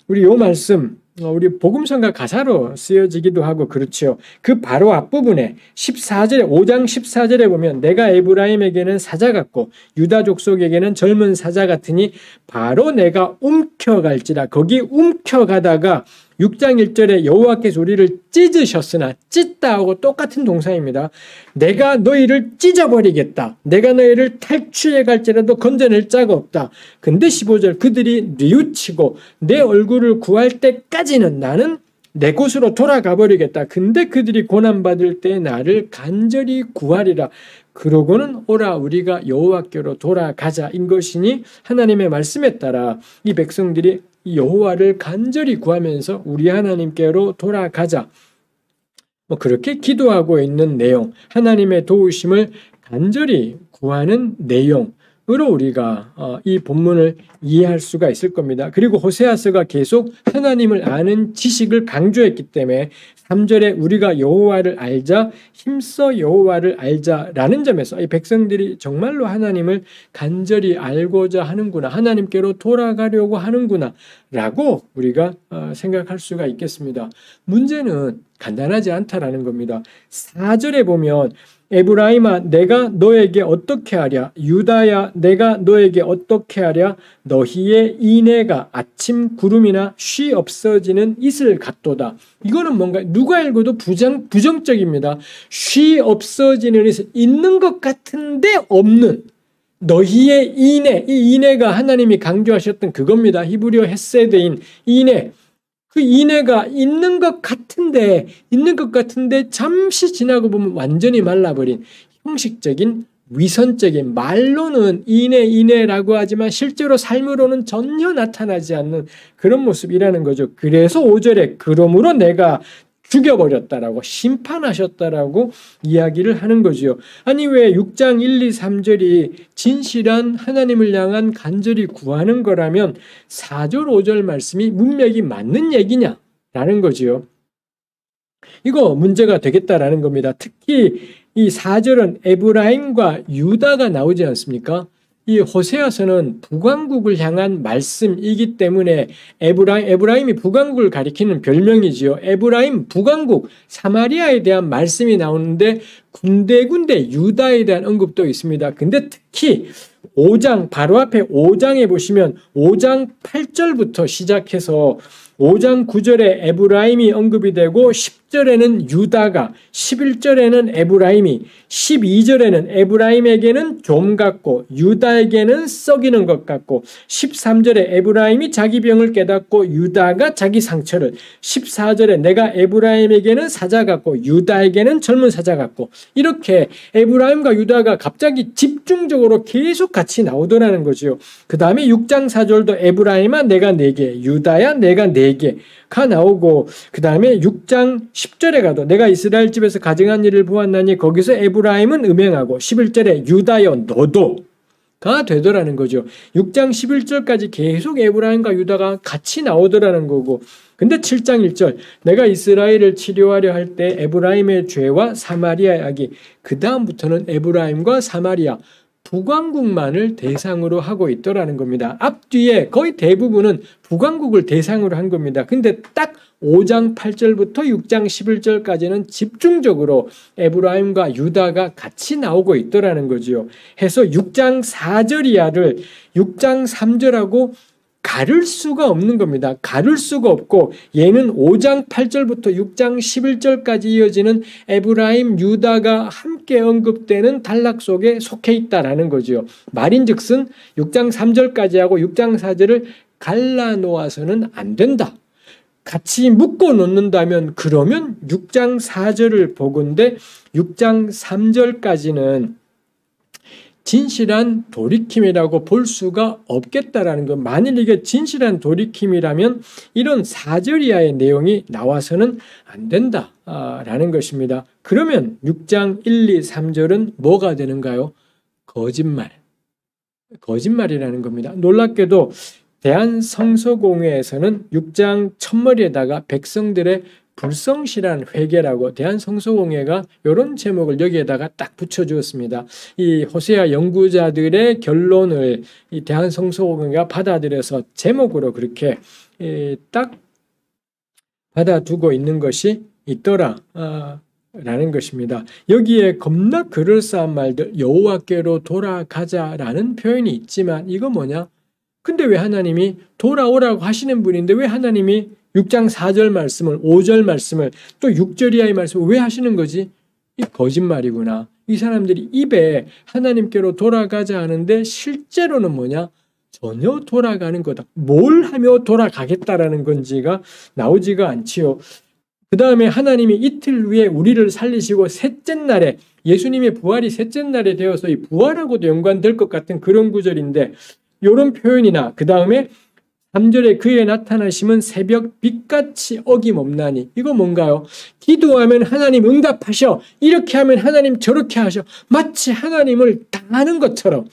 A: 우리 요 말씀 우리 복음성가 가사로 쓰여지기도 하고 그렇죠. 그 바로 앞부분에 14절에 5장 14절에 보면 내가 에브라임에게는 사자 같고 유다 족속에게는 젊은 사자 같으니 바로 내가 움켜갈지라. 거기 움켜가다가 6장 1절에 여호와께서 우리를 찢으셨으나 찢다 하고 똑같은 동사입니다. 내가 너희를 찢어버리겠다. 내가 너희를 탈취해 갈지라도 건져낼 자가 없다. 근데 15절 그들이 뉘우치고 내 얼굴을 구할 때까지는 나는 내 곳으로 돌아가 버리겠다. 근데 그들이 고난받을 때 나를 간절히 구하리라. 그러고는 오라 우리가 여호와께로 돌아가자인 것이니 하나님의 말씀에 따라 이 백성들이 여호와를 간절히 구하면서 우리 하나님께로 돌아가자. 그렇게 기도하고 있는 내용, 하나님의 도우심을 간절히 구하는 내용으로 우리가 이 본문을 이해할 수가 있을 겁니다. 그리고 호세아서가 계속 하나님을 아는 지식을 강조했기 때문에 3절에 우리가 여호와를 알자, 힘써 여호와를 알자라는 점에서 이 백성들이 정말로 하나님을 간절히 알고자 하는구나, 하나님께로 돌아가려고 하는구나 라고 우리가 생각할 수가 있겠습니다. 문제는 간단하지 않다라는 겁니다. 4절에 보면 에브라임아 내가 너에게 어떻게 하랴, 유다야 내가 너에게 어떻게 하랴, 너희의 인애가 아침 구름이나 쉬 없어지는 이슬 같도다. 이거는 뭔가 누가 읽어도 부정적입니다. 쉬 없어지는 이슬, 있는 것 같은데 없는 너희의 인애, 이 인애가 하나님이 강조하셨던 그겁니다. 히브리어 헤세드인 인애. 그 인애가 있는 것 같은데 잠시 지나고 보면 완전히 말라버린 형식적인 위선적인, 말로는 인애라고 하지만 실제로 삶으로는 전혀 나타나지 않는 그런 모습이라는 거죠. 그래서 5절에 그러므로 내가 죽여버렸다라고, 심판하셨다라고 이야기를 하는 거죠. 아니 왜 6장 1, 2, 3절이 진실한 하나님을 향한 간절히 구하는 거라면 4절, 5절 말씀이 문맥이 맞는 얘기냐라는 거지요. 이거 문제가 되겠다라는 겁니다. 특히 이 4절은 에브라임과 유다가 나오지 않습니까? 이 호세아서는 북왕국을 향한 말씀이기 때문에 에브라임이 북왕국을 가리키는 별명이지요. 에브라임 북왕국 사마리아에 대한 말씀이 나오는데 군데군데 유다에 대한 언급도 있습니다. 근데 특히 5장 바로 앞에 5장에 보시면 5장 8절부터 시작해서 5장 9절에 에브라임이 언급이 되고 10절에는 유다가, 11절에는 에브라임이, 12절에는 에브라임에게는 좀 같고 유다에게는 썩이는 것 같고 13절에 에브라임이 자기 병을 깨닫고 유다가 자기 상처를, 14절에 내가 에브라임에게는 사자 같고 유다에게는 젊은 사자 같고, 이렇게 에브라임과 유다가 갑자기 집중적으로 계속 같이 나오더라는 거죠. 그 다음에 6장 4절도 에브라임아 내가 네게, 유다야 내가 네게가 나오고, 그 다음에 6장 10절에 가도 내가 이스라엘 집에서 가증한 일을 보았나니 거기서 에브라임은 음행하고, 11절에 유다여 너도가 되더라는 거죠. 6장 11절까지 계속 에브라임과 유다가 같이 나오더라는 거고, 근데 7장 1절 내가 이스라엘을 치료하려 할 때 에브라임의 죄와 사마리아의 악이, 그 다음부터는 에브라임과 사마리아 북왕국만을 대상으로 하고 있더라는 겁니다. 앞뒤에 거의 대부분은 북왕국을 대상으로 한 겁니다. 근데 딱 5장 8절부터 6장 11절까지는 집중적으로 에브라임과 유다가 같이 나오고 있더라는 거지요. 해서 6장 4절 이하를 6장 3절하고 가를 수가 없는 겁니다. 가를 수가 없고, 얘는 5장 8절부터 6장 11절까지 이어지는 에브라임, 유다가 함께 언급되는 단락 속에 속해 있다라는 거죠. 말인즉슨 6장 3절까지 하고 6장 4절을 갈라놓아서는 안 된다. 같이 묶어 놓는다면 그러면 6장 4절을 보건대 6장 3절까지는 진실한 돌이킴이라고 볼 수가 없겠다라는 것. 만일 이게 진실한 돌이킴이라면 이런 4절 이하의 내용이 나와서는 안 된다라는 것입니다. 그러면 6장 1, 2, 3절은 뭐가 되는가요? 거짓말이라는 겁니다. 놀랍게도 대한성서공회에서는 6장 첫머리에다가 백성들의 불성실한 회개라고 대한성서공회가 이런 제목을 여기에다가 딱 붙여주었습니다. 이 호세아 연구자들의 결론을 이 대한성서공회가 받아들여서 제목으로 그렇게 딱 받아두고 있는 것이 있더라 라는 것입니다. 여기에 겁나 그럴싸한 말들, 여호와께로 돌아가자라는 표현이 있지만 이거 뭐냐? 근데 왜 하나님이 돌아오라고 하시는 분인데 왜 하나님이 6장 4절 말씀을 5절 말씀을 또 6절 이하의 말씀을 왜 하시는 거지? 이 거짓말이구나. 이 사람들이 입에 하나님께로 돌아가자 하는데 실제로는 뭐냐? 전혀 돌아가는 거다. 뭘 하며 돌아가겠다라는 건지가 나오지가 않지요. 그 다음에 하나님이 이틀 후에 우리를 살리시고 셋째 날에 예수님의 부활이 셋째 날에 되어서 이 부활하고도 연관될 것 같은 그런 구절인데 이런 표현이나 그 다음에 3절에 그의 나타나심은 새벽 빛같이 어김없나니 이거 뭔가요? 기도하면 하나님 응답하셔. 이렇게 하면 하나님 저렇게 하셔. 마치 하나님을 당하는 것처럼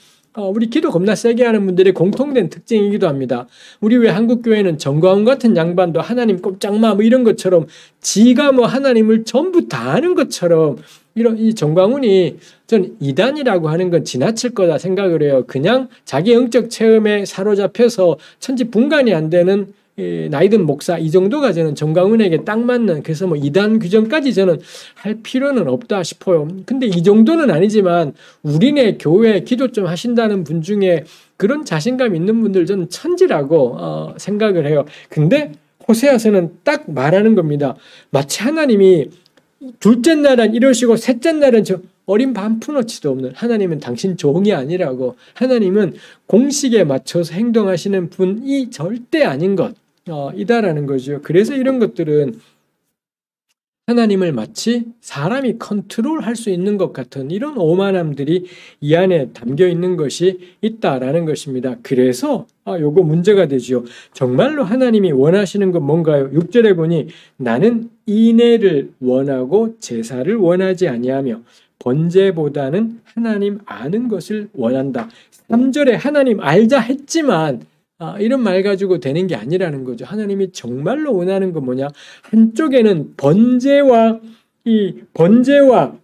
A: 우리 기도 겁나 세게 하는 분들의 공통된 특징이기도 합니다. 우리 왜 한국교회는 정광훈 같은 양반도 하나님 꼼짝마 뭐 이런 것처럼 지가 뭐 하나님을 전부 다 아는 것처럼 이런 이 정광훈이 전 이단이라고 하는 건 지나칠 거다 생각을 해요. 그냥 자기 영적 체험에 사로잡혀서 천지분간이 안 되는 나이든 목사 이 정도가 저는 정광훈에게 딱 맞는 그래서 뭐 이단 규정까지 저는 할 필요는 없다 싶어요. 근데 이 정도는 아니지만 우리네 교회 기도 좀 하신다는 분 중에 그런 자신감 있는 분들 저는 천지라고 생각을 해요. 근데 호세아서는 딱 말하는 겁니다. 마치 하나님이 둘째 날은 이러시고 셋째 날은 저 어린 반푼어치도 없는 하나님은 당신 종이 아니라고 하나님은 공식에 맞춰서 행동하시는 분이 절대 아닌 것 이다라는 거죠. 그래서 이런 것들은 하나님을 마치 사람이 컨트롤할 수 있는 것 같은 이런 오만함들이 이 안에 담겨 있는 것이 있다라는 것입니다. 그래서 요거 문제가 되지요. 정말로 하나님이 원하시는 건 뭔가요? 6절에 보니 나는 인애를 원하고 제사를 원하지 아니하며 번제보다는 하나님 아는 것을 원한다. 3절에 하나님 알자 했지만 이런 말 가지고 되는 게 아니라는 거죠. 하나님이 정말로 원하는 건 뭐냐? 한쪽에는 번제와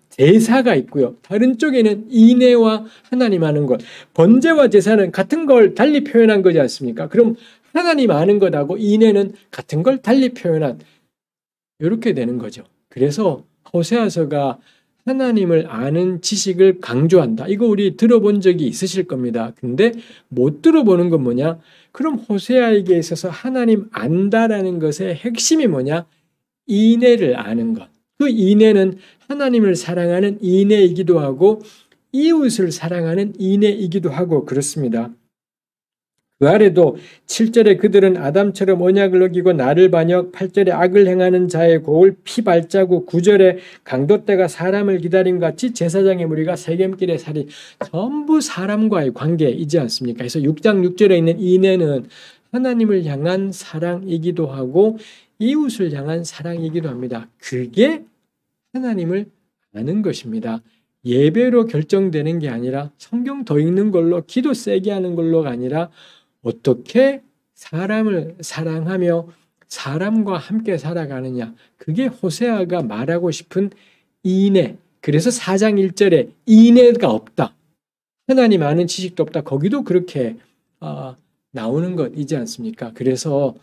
A: 제사가 있고요. 다른 쪽에는 인애와 하나님 아는 것. 번제와 제사는 같은 걸 달리 표현한 거지 않습니까? 그럼 하나님 아는 것하고 인애는 같은 걸 달리 표현한 이렇게 되는 거죠. 그래서 호세아서가 하나님을 아는 지식을 강조한다. 이거 우리 들어본 적이 있으실 겁니다. 근데 못 들어보는 건 뭐냐? 그럼 호세아에게 있어서 하나님 안다라는 것의 핵심이 뭐냐? 인애를 아는 것. 그 인애는 하나님을 사랑하는 인애이기도 하고 이웃을 사랑하는 인애이기도 하고 그렇습니다. 그 아래도 7절에 그들은 아담처럼 언약을 어기고 나를 반역, 8절에 악을 행하는 자의 고울 피발자국, 9절에 강도떼가 사람을 기다림같이 제사장의 무리가 세겜길에 살이 전부 사람과의 관계이지 않습니까? 그래서 6장 6절에 있는 인애는 하나님을 향한 사랑이기도 하고 이웃을 향한 사랑이기도 합니다. 그게 하나님을 아는 것입니다. 예배로 결정되는 게 아니라 성경 더 읽는 걸로 기도 세게 하는 걸로가 아니라 어떻게 사람을 사랑하며 사람과 함께 살아가느냐. 그게 호세아가 말하고 싶은 인애. 그래서 4장 1절에 인애가 없다. 하나님 아는 지식도 없다. 거기도 그렇게 나오는 것이지 않습니까? 그래서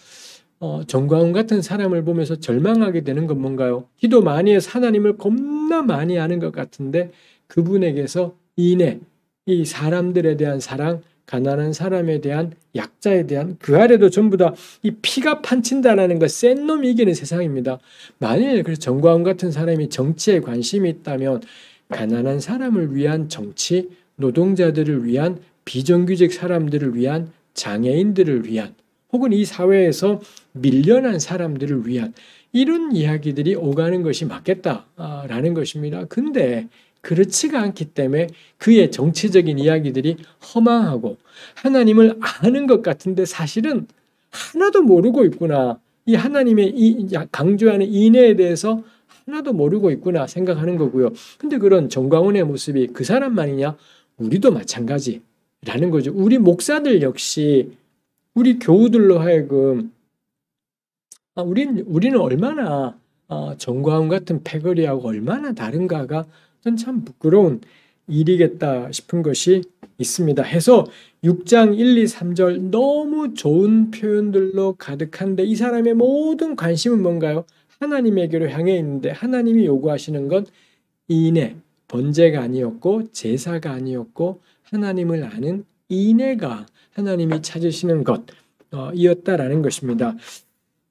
A: 정광훈 같은 사람을 보면서 절망하게 되는 건 뭔가요? 기도 많이 해서 하나님을 겁나 많이 아는 것 같은데 그분에게서 인애, 이 사람들에 대한 사랑, 가난한 사람에 대한 약자에 대한 그 아래도 전부 다 이 피가 판친다라는 거 센 놈이 이기는 세상입니다. 만일 그래서 정광훈 같은 사람이 정치에 관심이 있다면 가난한 사람을 위한 정치, 노동자들을 위한 비정규직 사람들을 위한 장애인들을 위한 혹은 이 사회에서 밀려난 사람들을 위한 이런 이야기들이 오가는 것이 맞겠다라는 것입니다. 근데 그렇지가 않기 때문에 그의 정치적인 이야기들이 허망하고 하나님을 아는 것 같은데 사실은 하나도 모르고 있구나. 이 하나님의 강조하는 인애에 대해서 하나도 모르고 있구나 생각하는 거고요. 근데 그런 정광훈의 모습이 그 사람만이냐? 우리도 마찬가지라는 거죠. 우리 목사들 역시 우리 교우들로 하여금 우리는 얼마나 정광훈 같은 패거리하고 얼마나 다른가가 전 참 부끄러운 이르겠다 싶은 것이 있습니다. 해서 6장 1, 2, 3절 너무 좋은 표현들로 가득한데 이 사람의 모든 관심은 뭔가요? 하나님에게로 향해 있는데 하나님이 요구하시는 건 인애, 번제가 아니었고 제사가 아니었고 하나님을 아는 인애가 하나님이 찾으시는 것 이었다라는 것입니다.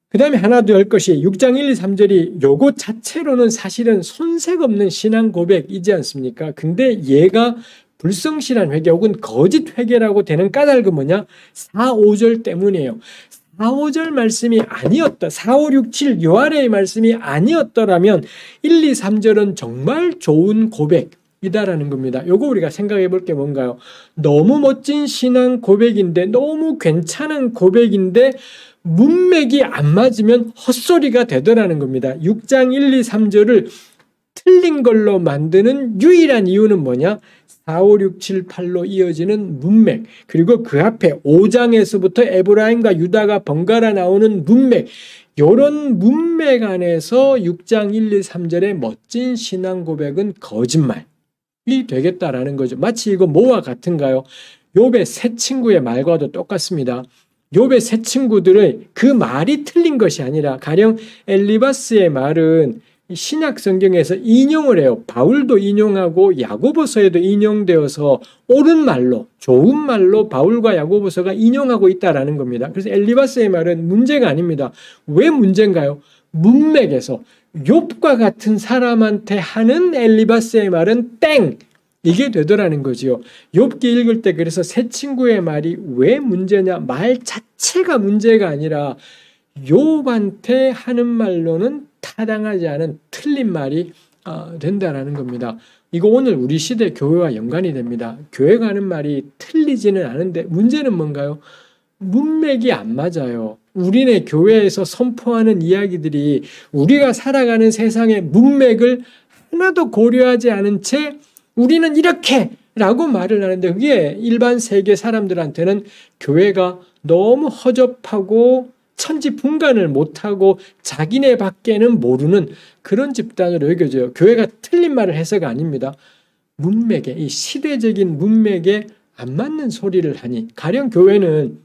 A: 그 다음에 하나 더 할 것이 6장 1, 2, 3절이 요것 자체로는 사실은 손색 없는 신앙 고백이지 않습니까? 근데 얘가 불성실한 회개 혹은 거짓 회개라고 되는 까닭은 뭐냐? 4, 5절 때문이에요. 4, 5절 말씀이 아니었다. 4, 5, 6, 7 요 아래의 말씀이 아니었더라면 1, 2, 3절은 정말 좋은 고백이다라는 겁니다. 요거 우리가 생각해 볼 게 뭔가요? 너무 멋진 신앙 고백인데 너무 괜찮은 고백인데 문맥이 안 맞으면 헛소리가 되더라는 겁니다. 6장 1, 2, 3절을 틀린 걸로 만드는 유일한 이유는 뭐냐? 4, 5, 6, 7, 8로 이어지는 문맥, 그리고 그 앞에 5장에서부터 에브라임과 유다가 번갈아 나오는 문맥, 이런 문맥 안에서 6장 1, 2, 3절의 멋진 신앙 고백은 거짓말이 되겠다라는 거죠. 마치 이거 뭐와 같은가요? 욥의 세 친구의 말과도 똑같습니다. 욥의 세 친구들의 그 말이 틀린 것이 아니라 가령 엘리바스의 말은 신약 성경에서 인용을 해요. 바울도 인용하고 야고보서에도 인용되어서 옳은 말로, 좋은 말로 바울과 야고보서가 인용하고 있다라는 겁니다. 그래서 엘리바스의 말은 문제가 아닙니다. 왜 문제인가요? 문맥에서 욥과 같은 사람한테 하는 엘리바스의 말은 땡! 이게 되더라는 거지요. 욥기 읽을 때 그래서 새 친구의 말이 왜 문제냐? 말 자체가 문제가 아니라 욥한테 하는 말로는 타당하지 않은 틀린 말이 된다라는 겁니다. 이거 오늘 우리 시대 교회와 연관이 됩니다. 교회가 하는 말이 틀리지는 않은데 문제는 뭔가요? 문맥이 안 맞아요. 우리네 교회에서 선포하는 이야기들이 우리가 살아가는 세상의 문맥을 하나도 고려하지 않은 채 우리는 이렇게 라고 말을 하는데 그게 일반 세계 사람들한테는 교회가 너무 허접하고 천지분간을 못하고 자기네 밖에는 모르는 그런 집단으로 여겨져요. 교회가 틀린 말을 해서가 아닙니다. 문맥에, 이 시대적인 문맥에 안 맞는 소리를 하니 가령 교회는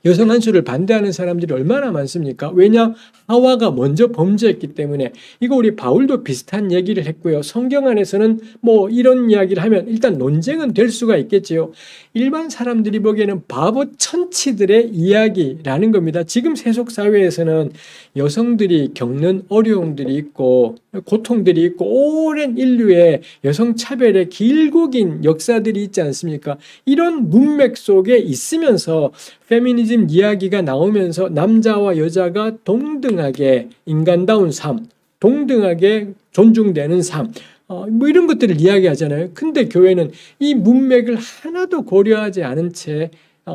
A: 여성 안수를 반대하는 사람들이 얼마나 많습니까? 왜냐? 하와가 먼저 범죄했기 때문에. 이거 우리 바울도 비슷한 얘기를 했고요. 성경 안에서는 뭐 이런 이야기를 하면 일단 논쟁은 될 수가 있겠지요. 일반 사람들이 보기에는 바보 천치들의 이야기라는 겁니다. 지금 세속 사회에서는 여성들이 겪는 어려움들이 있고 고통들이 있고 오랜 인류의 여성 차별의 길고 긴 역사들이 있지 않습니까? 이런 문맥 속에 있으면서 페미니즘 이야기가 나오면서 남자와 여자가 동등하게 인간다운 삶, 동등하게 존중되는 삶, 뭐 이런 것들을 이야기하잖아요. 근데 교회는 이 문맥을 하나도 고려하지 않은 채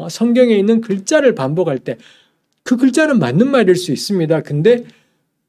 A: 성경에 있는 글자를 반복할 때 그 글자는 맞는 말일 수 있습니다. 근데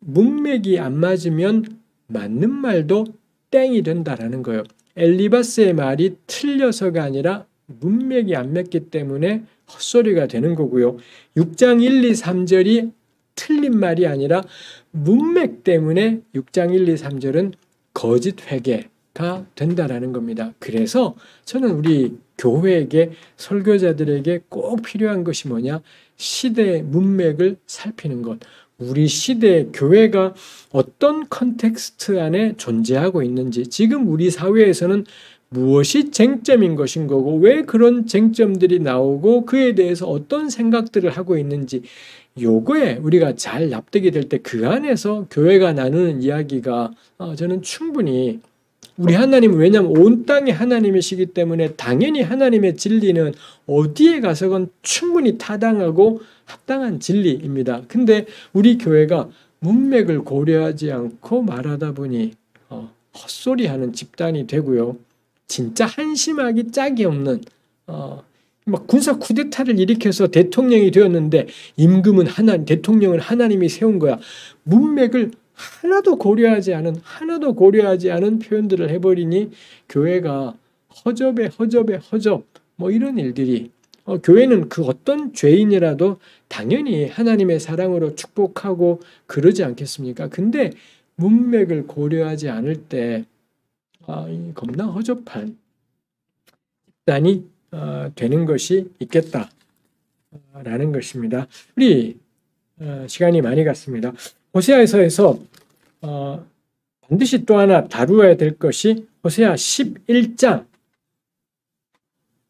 A: 문맥이 안 맞으면 맞는 말도 땡이 된다라는 거예요. 엘리바스의 말이 틀려서가 아니라 문맥이 안 맞기 때문에 헛소리가 되는 거고요. 6장 1, 2, 3절이 틀린 말이 아니라 문맥 때문에 6장 1, 2, 3절은 거짓 회개가 된다라는 겁니다. 그래서 저는 우리 교회에게 설교자들에게 꼭 필요한 것이 뭐냐? 시대의 문맥을 살피는 것. 우리 시대 교회가 어떤 컨텍스트 안에 존재하고 있는지, 지금 우리 사회에서는 무엇이 쟁점인 것인 거고 왜 그런 쟁점들이 나오고 그에 대해서 어떤 생각들을 하고 있는지, 요거에 우리가 잘 납득이 될 때 그 안에서 교회가 나누는 이야기가 저는 충분히 우리 하나님은, 왜냐하면 온 땅의 하나님이시기 때문에 당연히 하나님의 진리는 어디에 가서건 충분히 타당하고 합당한 진리입니다. 근데 우리 교회가 문맥을 고려하지 않고 말하다 보니 헛소리하는 집단이 되고요. 진짜 한심하기 짝이 없는 막 군사 쿠데타를 일으켜서 대통령이 되었는데 임금은 대통령은 하나님이 세운 거야. 문맥을 하나도 고려하지 않은 표현들을 해버리니 교회가 허접 뭐 이런 일들이 교회는 그 어떤 죄인이라도 당연히 하나님의 사랑으로 축복하고 그러지 않겠습니까? 근데 문맥을 고려하지 않을 때 겁나 허접한 집단이 되는 것이 있겠다라는 것입니다. 우리 시간이 많이 갔습니다. 호세아서에서 반드시 또 하나 다루어야 될 것이 호세아 11장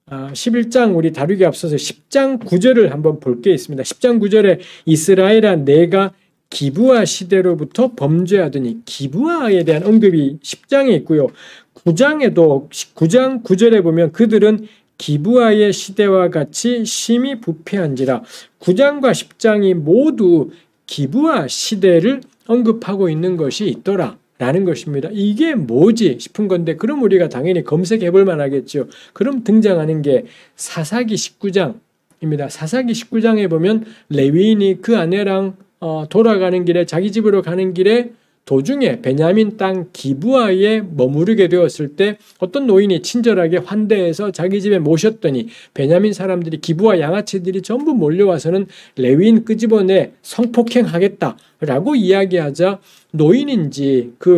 A: 11장 우리 다루기 앞서서 10장 9절을 한번 볼 게 있습니다. 10장 9절에 이스라엘아 내가 기브아 시대로부터 범죄하더니 기브아에 대한 언급이 10장에 있고요. 9장에도 9장 9절에 보면 그들은 기브아의 시대와 같이 심히 부패한지라 9장과 10장이 모두 기브아 시대를 언급하고 있는 것이 있더라 라는 것입니다. 이게 뭐지 싶은 건데 그럼 우리가 당연히 검색해 볼 만하겠죠. 그럼 등장하는 게 사사기 19장입니다. 사사기 19장에 보면 레위인이 그 아내랑 돌아가는 길에 자기 집으로 가는 길에 도중에 베냐민 땅 기브아에 머무르게 되었을 때 어떤 노인이 친절하게 환대해서 자기 집에 모셨더니 베냐민 사람들이 기브아 양아치들이 전부 몰려와서는 레위인 끄집어내 성폭행하겠다라고 이야기하자 노인인지 그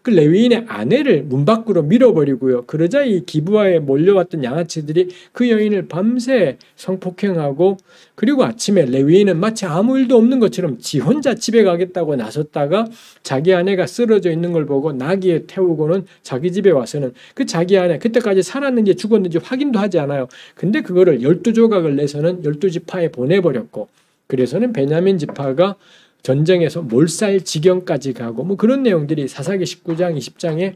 A: 레위인의 아내를 문 밖으로 밀어버리고요. 그러자 이 기브아에 몰려왔던 양아치들이 그 여인을 밤새 성폭행하고 그리고 아침에 레위인은 마치 아무 일도 없는 것처럼 지 혼자 집에 가겠다고 나섰다가 자기 아내가 쓰러져 있는 걸 보고 나귀에 태우고는 자기 집에 와서는 그 자기 아내 그때까지 살았는지 죽었는지 확인도 하지 않아요. 근데 그거를 12조각을 내서는 12지파에 보내버렸고 그래서는 베냐민 지파가 전쟁에서 몰살 지경까지 가고 뭐 그런 내용들이 사사기 19장 20장에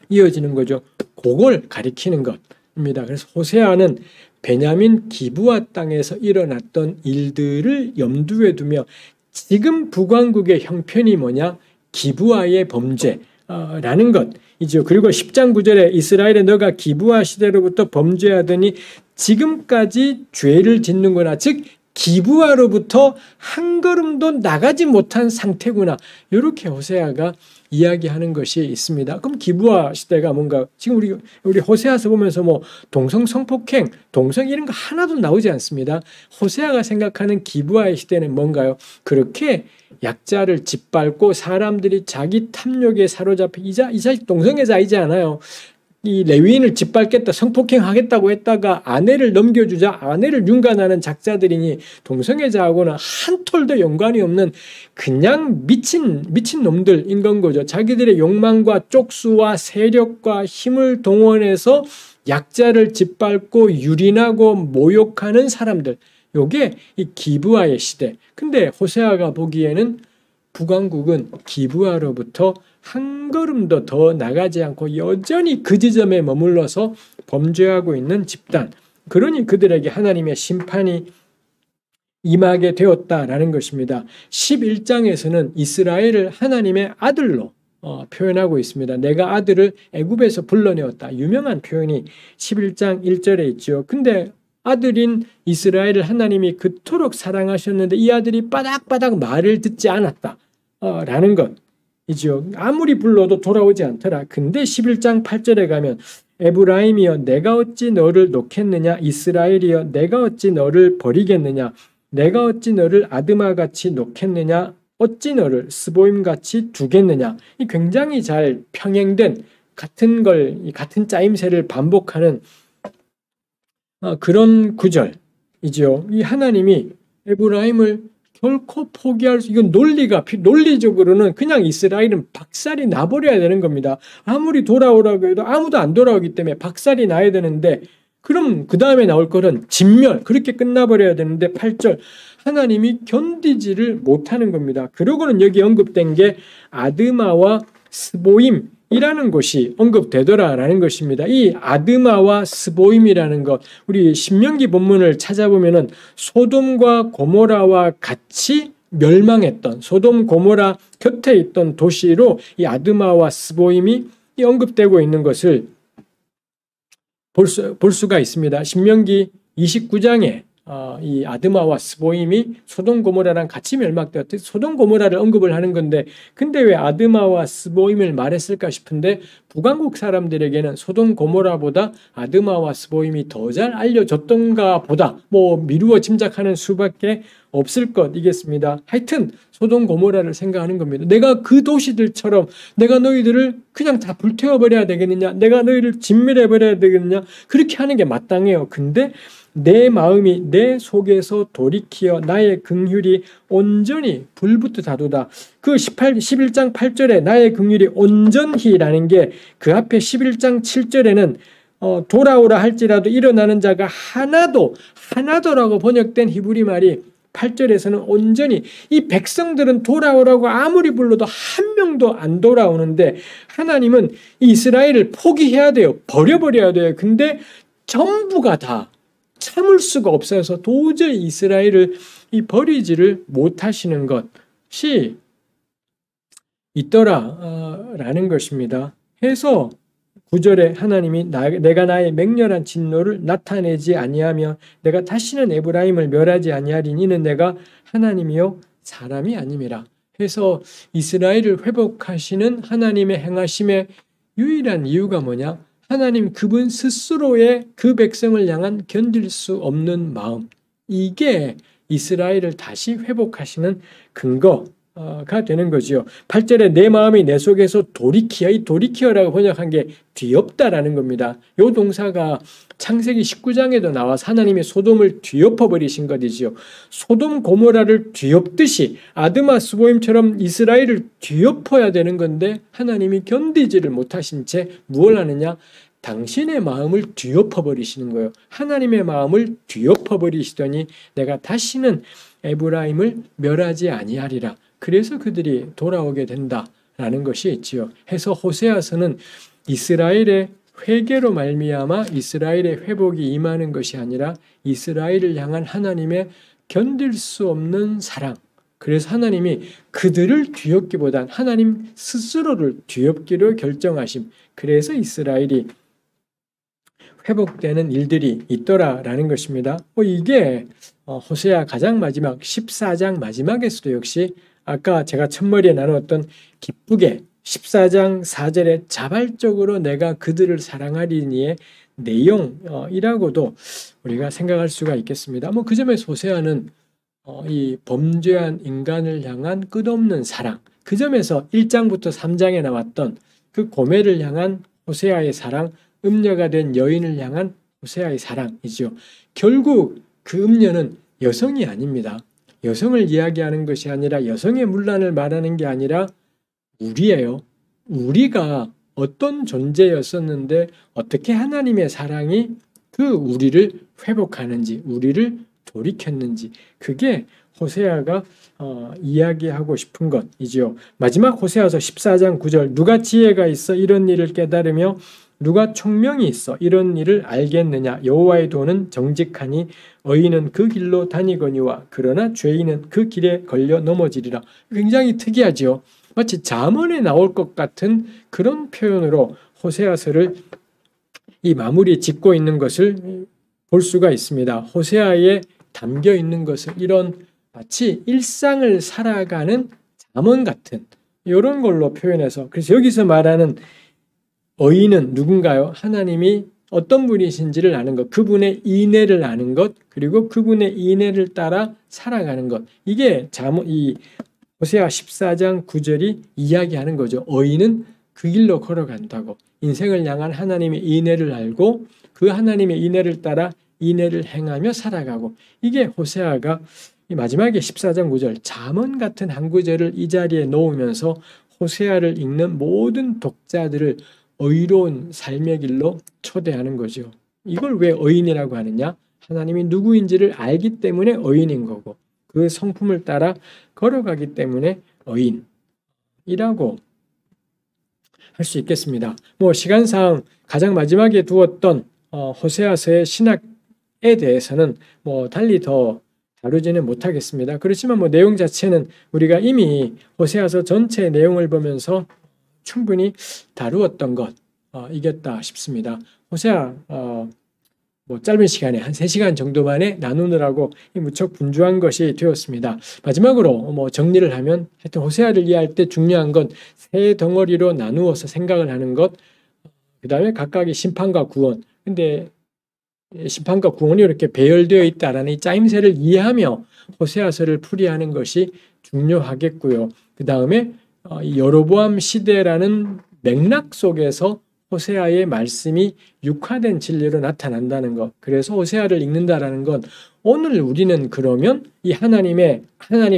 A: 이어지는 거죠. 그걸 가리키는 것입니다. 그래서 호세아는 베냐민 기브아 땅에서 일어났던 일들을 염두에 두며 지금 북왕국의 형편이 뭐냐? 기브아의 범죄라는 것이죠. 그리고 10장 9절에 이스라엘에 너가 기브아 시대로부터 범죄하더니 지금까지 죄를 짓는구나. 즉 기브아로부터 한 걸음도 나가지 못한 상태구나. 이렇게 호세아가 이야기하는 것이 있습니다. 그럼 기브아 시대가 뭔가 지금 우리 호세아서 보면서 뭐 동성 성폭행, 동성 이런 거 하나도 나오지 않습니다. 호세아가 생각하는 기브아의 시대는 뭔가요? 그렇게 약자를 짓밟고 사람들이 자기 탐욕에 사로잡혀 이 자식 동성애자이지 않아요. 이 레위인을 짓밟겠다, 성폭행하겠다고 했다가 아내를 넘겨주자 아내를 윤관하는 작자들이니 동성애자하고는 한 톨도 연관이 없는 그냥 미친 놈들인 건 거죠. 자기들의 욕망과 쪽수와 세력과 힘을 동원해서 약자를 짓밟고 유린하고 모욕하는 사람들. 요게 이 기브아의 시대. 근데 호세아가 보기에는 북왕국은 기브아로부터 한 걸음도 더 나가지 않고 여전히 그 지점에 머물러서 범죄하고 있는 집단. 그러니 그들에게 하나님의 심판이 임하게 되었다라는 것입니다. 11장에서는 이스라엘을 하나님의 아들로 표현하고 있습니다. 내가 아들을 애굽에서 불러내었다. 유명한 표현이 11장 1절에 있죠. 근데 아들인 이스라엘을 하나님이 그토록 사랑하셨는데 이 아들이 바닥바닥 말을 듣지 않았다. 라는 것이죠. 아무리 불러도 돌아오지 않더라. 근데 11장 8절에 가면 에브라임이여 내가 어찌 너를 놓겠느냐. 이스라엘이여 내가 어찌 너를 버리겠느냐. 내가 어찌 너를 아드마같이 놓겠느냐. 어찌 너를 스보임같이 두겠느냐. 이 굉장히 잘 평행된 같은 짜임새를 반복하는 그런 구절이죠. 이 하나님이 에브라임을 결코 포기할 수, 이건 논리적으로는 그냥 이스라엘은 박살이 나버려야 되는 겁니다. 아무리 돌아오라고 해도 아무도 안 돌아오기 때문에 박살이 나야 되는데, 그럼 그 다음에 나올 거는 진멸, 그렇게 끝나버려야 되는데 8절, 하나님이 견디지를 못하는 겁니다. 그러고는 여기 언급된 게 아드마와 스보임, 이라는 곳이 언급되더라라는 것입니다. 이 아드마와 스보임이라는 것, 우리 신명기 본문을 찾아보면은 소돔과 고모라와 같이 멸망했던, 소돔 고모라 곁에 있던 도시로 이 아드마와 스보임이 언급되고 있는 것을 볼 수가 있습니다. 신명기 29장에 이 아드마와 스보임이 소돔 고모라랑 같이 멸망되었듯 소돔 고모라를 언급을 하는 건데 근데 왜 아드마와 스보임을 말했을까 싶은데 북왕국 사람들에게는 소돔 고모라보다 아드마와 스보임이 더 잘 알려졌던가 보다 뭐 미루어 짐작하는 수밖에 없을 것이겠습니다. 하여튼 소돔 고모라를 생각하는 겁니다. 내가 그 도시들처럼 내가 너희들을 그냥 다 불태워버려야 되겠느냐, 내가 너희를 진멸해버려야 되겠느냐, 그렇게 하는 게 마땅해요. 근데 내 마음이 내 속에서 돌이키어 나의 긍휼이 온전히 불붙어 다도다. 그 11장 8절에 나의 긍휼이 온전히라는 게 그 앞에 11장 7절에는 돌아오라 할지라도 일어나는 자가 하나도라고 번역된 히브리 말이 8절에서는 온전히 이 백성들은 돌아오라고 아무리 불러도 한 명도 안 돌아오는데 하나님은 이스라엘을 포기해야 돼요. 버려버려야 돼요. 근데 전부가 다 참을 수가 없어서 도저히 이스라엘을 버리지를 못하시는 것이 있더라라는 것입니다. 해서 9절에 하나님이 내가 나의 맹렬한 진노를 나타내지 아니하며 내가 다시는 에브라임을 멸하지 아니하리니 이는 내가 하나님이요 사람이 아님이라. 해서 이스라엘을 회복하시는 하나님의 행하심의 유일한 이유가 뭐냐? 하나님 그분 스스로의 그 백성을 향한 견딜 수 없는 마음, 이게 이스라엘을 다시 회복하시는 근거가 되는 거지요. 8절에 내 마음이 내 속에서 돌이키어, 이 돌이키어라고 번역한 게 뒤엎다라는 겁니다. 이 동사가 창세기 19장에도 나와서 하나님이 소돔을 뒤엎어버리신 것이지요. 소돔 고모라를 뒤엎듯이 아드마 스보임처럼 이스라엘을 뒤엎어야 되는 건데 하나님이 견디지를 못하신 채 무엇을 하느냐? 당신의 마음을 뒤엎어버리시는 거예요. 하나님의 마음을 뒤엎어버리시더니 내가 다시는 에브라임을 멸하지 아니하리라. 그래서 그들이 돌아오게 된다라는 것이 있지요. 해서 호세아서는 이스라엘의 회개로 말미암아 이스라엘의 회복이 임하는 것이 아니라 이스라엘을 향한 하나님의 견딜 수 없는 사랑. 그래서 하나님이 그들을 뒤엎기보단 하나님 스스로를 뒤엎기로 결정하심. 그래서 이스라엘이 회복되는 일들이 있더라라는 것입니다. 이게 호세아 가장 마지막 14장 마지막에서도 역시 아까 제가 첫머리에 나누었던 기쁘게 14장 4절에 자발적으로 내가 그들을 사랑하리니의 내용이라고도 우리가 생각할 수가 있겠습니다. 그 점에서 호세아는 이 범죄한 인간을 향한 끝없는 사랑, 그 점에서 1장부터 3장에 나왔던 그 고멜을 향한 호세아의 사랑, 음녀가 된 여인을 향한 호세아의 사랑이죠. 결국 그 음녀는 여성이 아닙니다. 여성을 이야기하는 것이 아니라 여성의 문란을 말하는 게 아니라 우리예요. 우리가 어떤 존재였었는데 어떻게 하나님의 사랑이 그 우리를 회복하는지, 우리를 돌이켰는지, 그게 호세아가 이야기하고 싶은 것이지요. 마지막 호세아서 14장 9절 누가 지혜가 있어 이런 일을 깨달으며 누가 총명이 있어 이런 일을 알겠느냐. 여호와의 도는 정직하니 의인은 그 길로 다니거니와 그러나 죄인은 그 길에 걸려 넘어지리라. 굉장히 특이하지요. 마치 잠언에 나올 것 같은 그런 표현으로 호세아서를 이 마무리 짓고 있는 것을 볼 수가 있습니다. 호세아에 담겨 있는 것은 이런 마치 일상을 살아가는 잠언 같은 이런 걸로 표현해서, 그래서 여기서 말하는 의인은 누군가요? 하나님이 어떤 분이신지를 아는 것, 그분의 인애를 아는 것, 그리고 그분의 인애를 따라 살아가는 것. 이게 이 호세아 14장 9절이 이야기하는 거죠. 의인은 그 길로 걸어간다고. 인생을 향한 하나님의 인애를 알고 그 하나님의 인애를 따라 인애를 행하며 살아가고. 이게 호세아가 이 마지막에 14장 9절 잠언 같은 한 구절을 이 자리에 놓으면서 호세아를 읽는 모든 독자들을 의로운 삶의 길로 초대하는 거죠. 이걸 왜 의인이라고 하느냐? 하나님이 누구인지를 알기 때문에 의인인 거고 그 성품을 따라 걸어가기 때문에 의인이라고 할 수 있겠습니다. 시간상 가장 마지막에 두었던 호세아서의 신학에 대해서는 달리 더 다루지는 못하겠습니다. 그렇지만 내용 자체는 우리가 이미 호세아서 전체 내용을 보면서 충분히 다루었던 것이겠다 싶습니다. 호세아 뭐 짧은 시간에 한 3시간 정도 만에 나누느라고 무척 분주한 것이 되었습니다. 마지막으로 뭐 정리를 하면 하여튼 호세아를 이해할 때 중요한 건 세 덩어리로 나누어서 생각을 하는 것, 그 다음에 각각의 심판과 구원. 근데 심판과 구원이 이렇게 배열되어 있다라는 이 짜임새를 이해하며 호세아서를 풀이하는 것이 중요하겠고요. 그 다음에 여로보암 시대라는 맥락 속에서 호세아의 말씀이 육화된 진리로 나타난다는 것. 그래서 호세아를 읽는다라는 건 오늘 우리는 그러면 이 하나님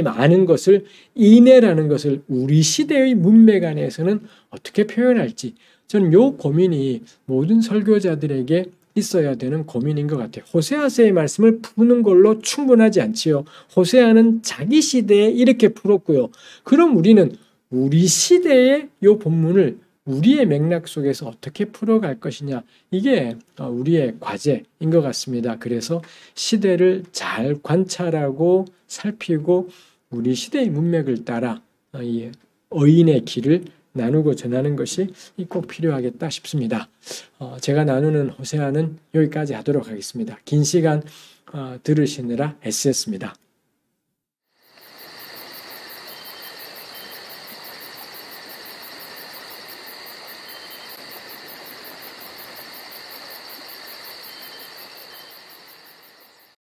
A: 아는 것을 인내라는 것을 우리 시대의 문맥 안에서는 어떻게 표현할지 저는 요 고민이 모든 설교자들에게 있어야 되는 고민인 것 같아요. 호세아서의 말씀을 푸는 걸로 충분하지 않지요. 호세아는 자기 시대에 이렇게 풀었고요. 그럼 우리는 우리 시대의 요 본문을 우리의 맥락 속에서 어떻게 풀어갈 것이냐, 이게 우리의 과제인 것 같습니다. 그래서 시대를 잘 관찰하고 살피고 우리 시대의 문맥을 따라 어인의 길을 나누고 전하는 것이 꼭 필요하겠다 싶습니다. 제가 나누는 호세아는 여기까지 하도록 하겠습니다. 긴 시간 들으시느라 애쓰셨습니다.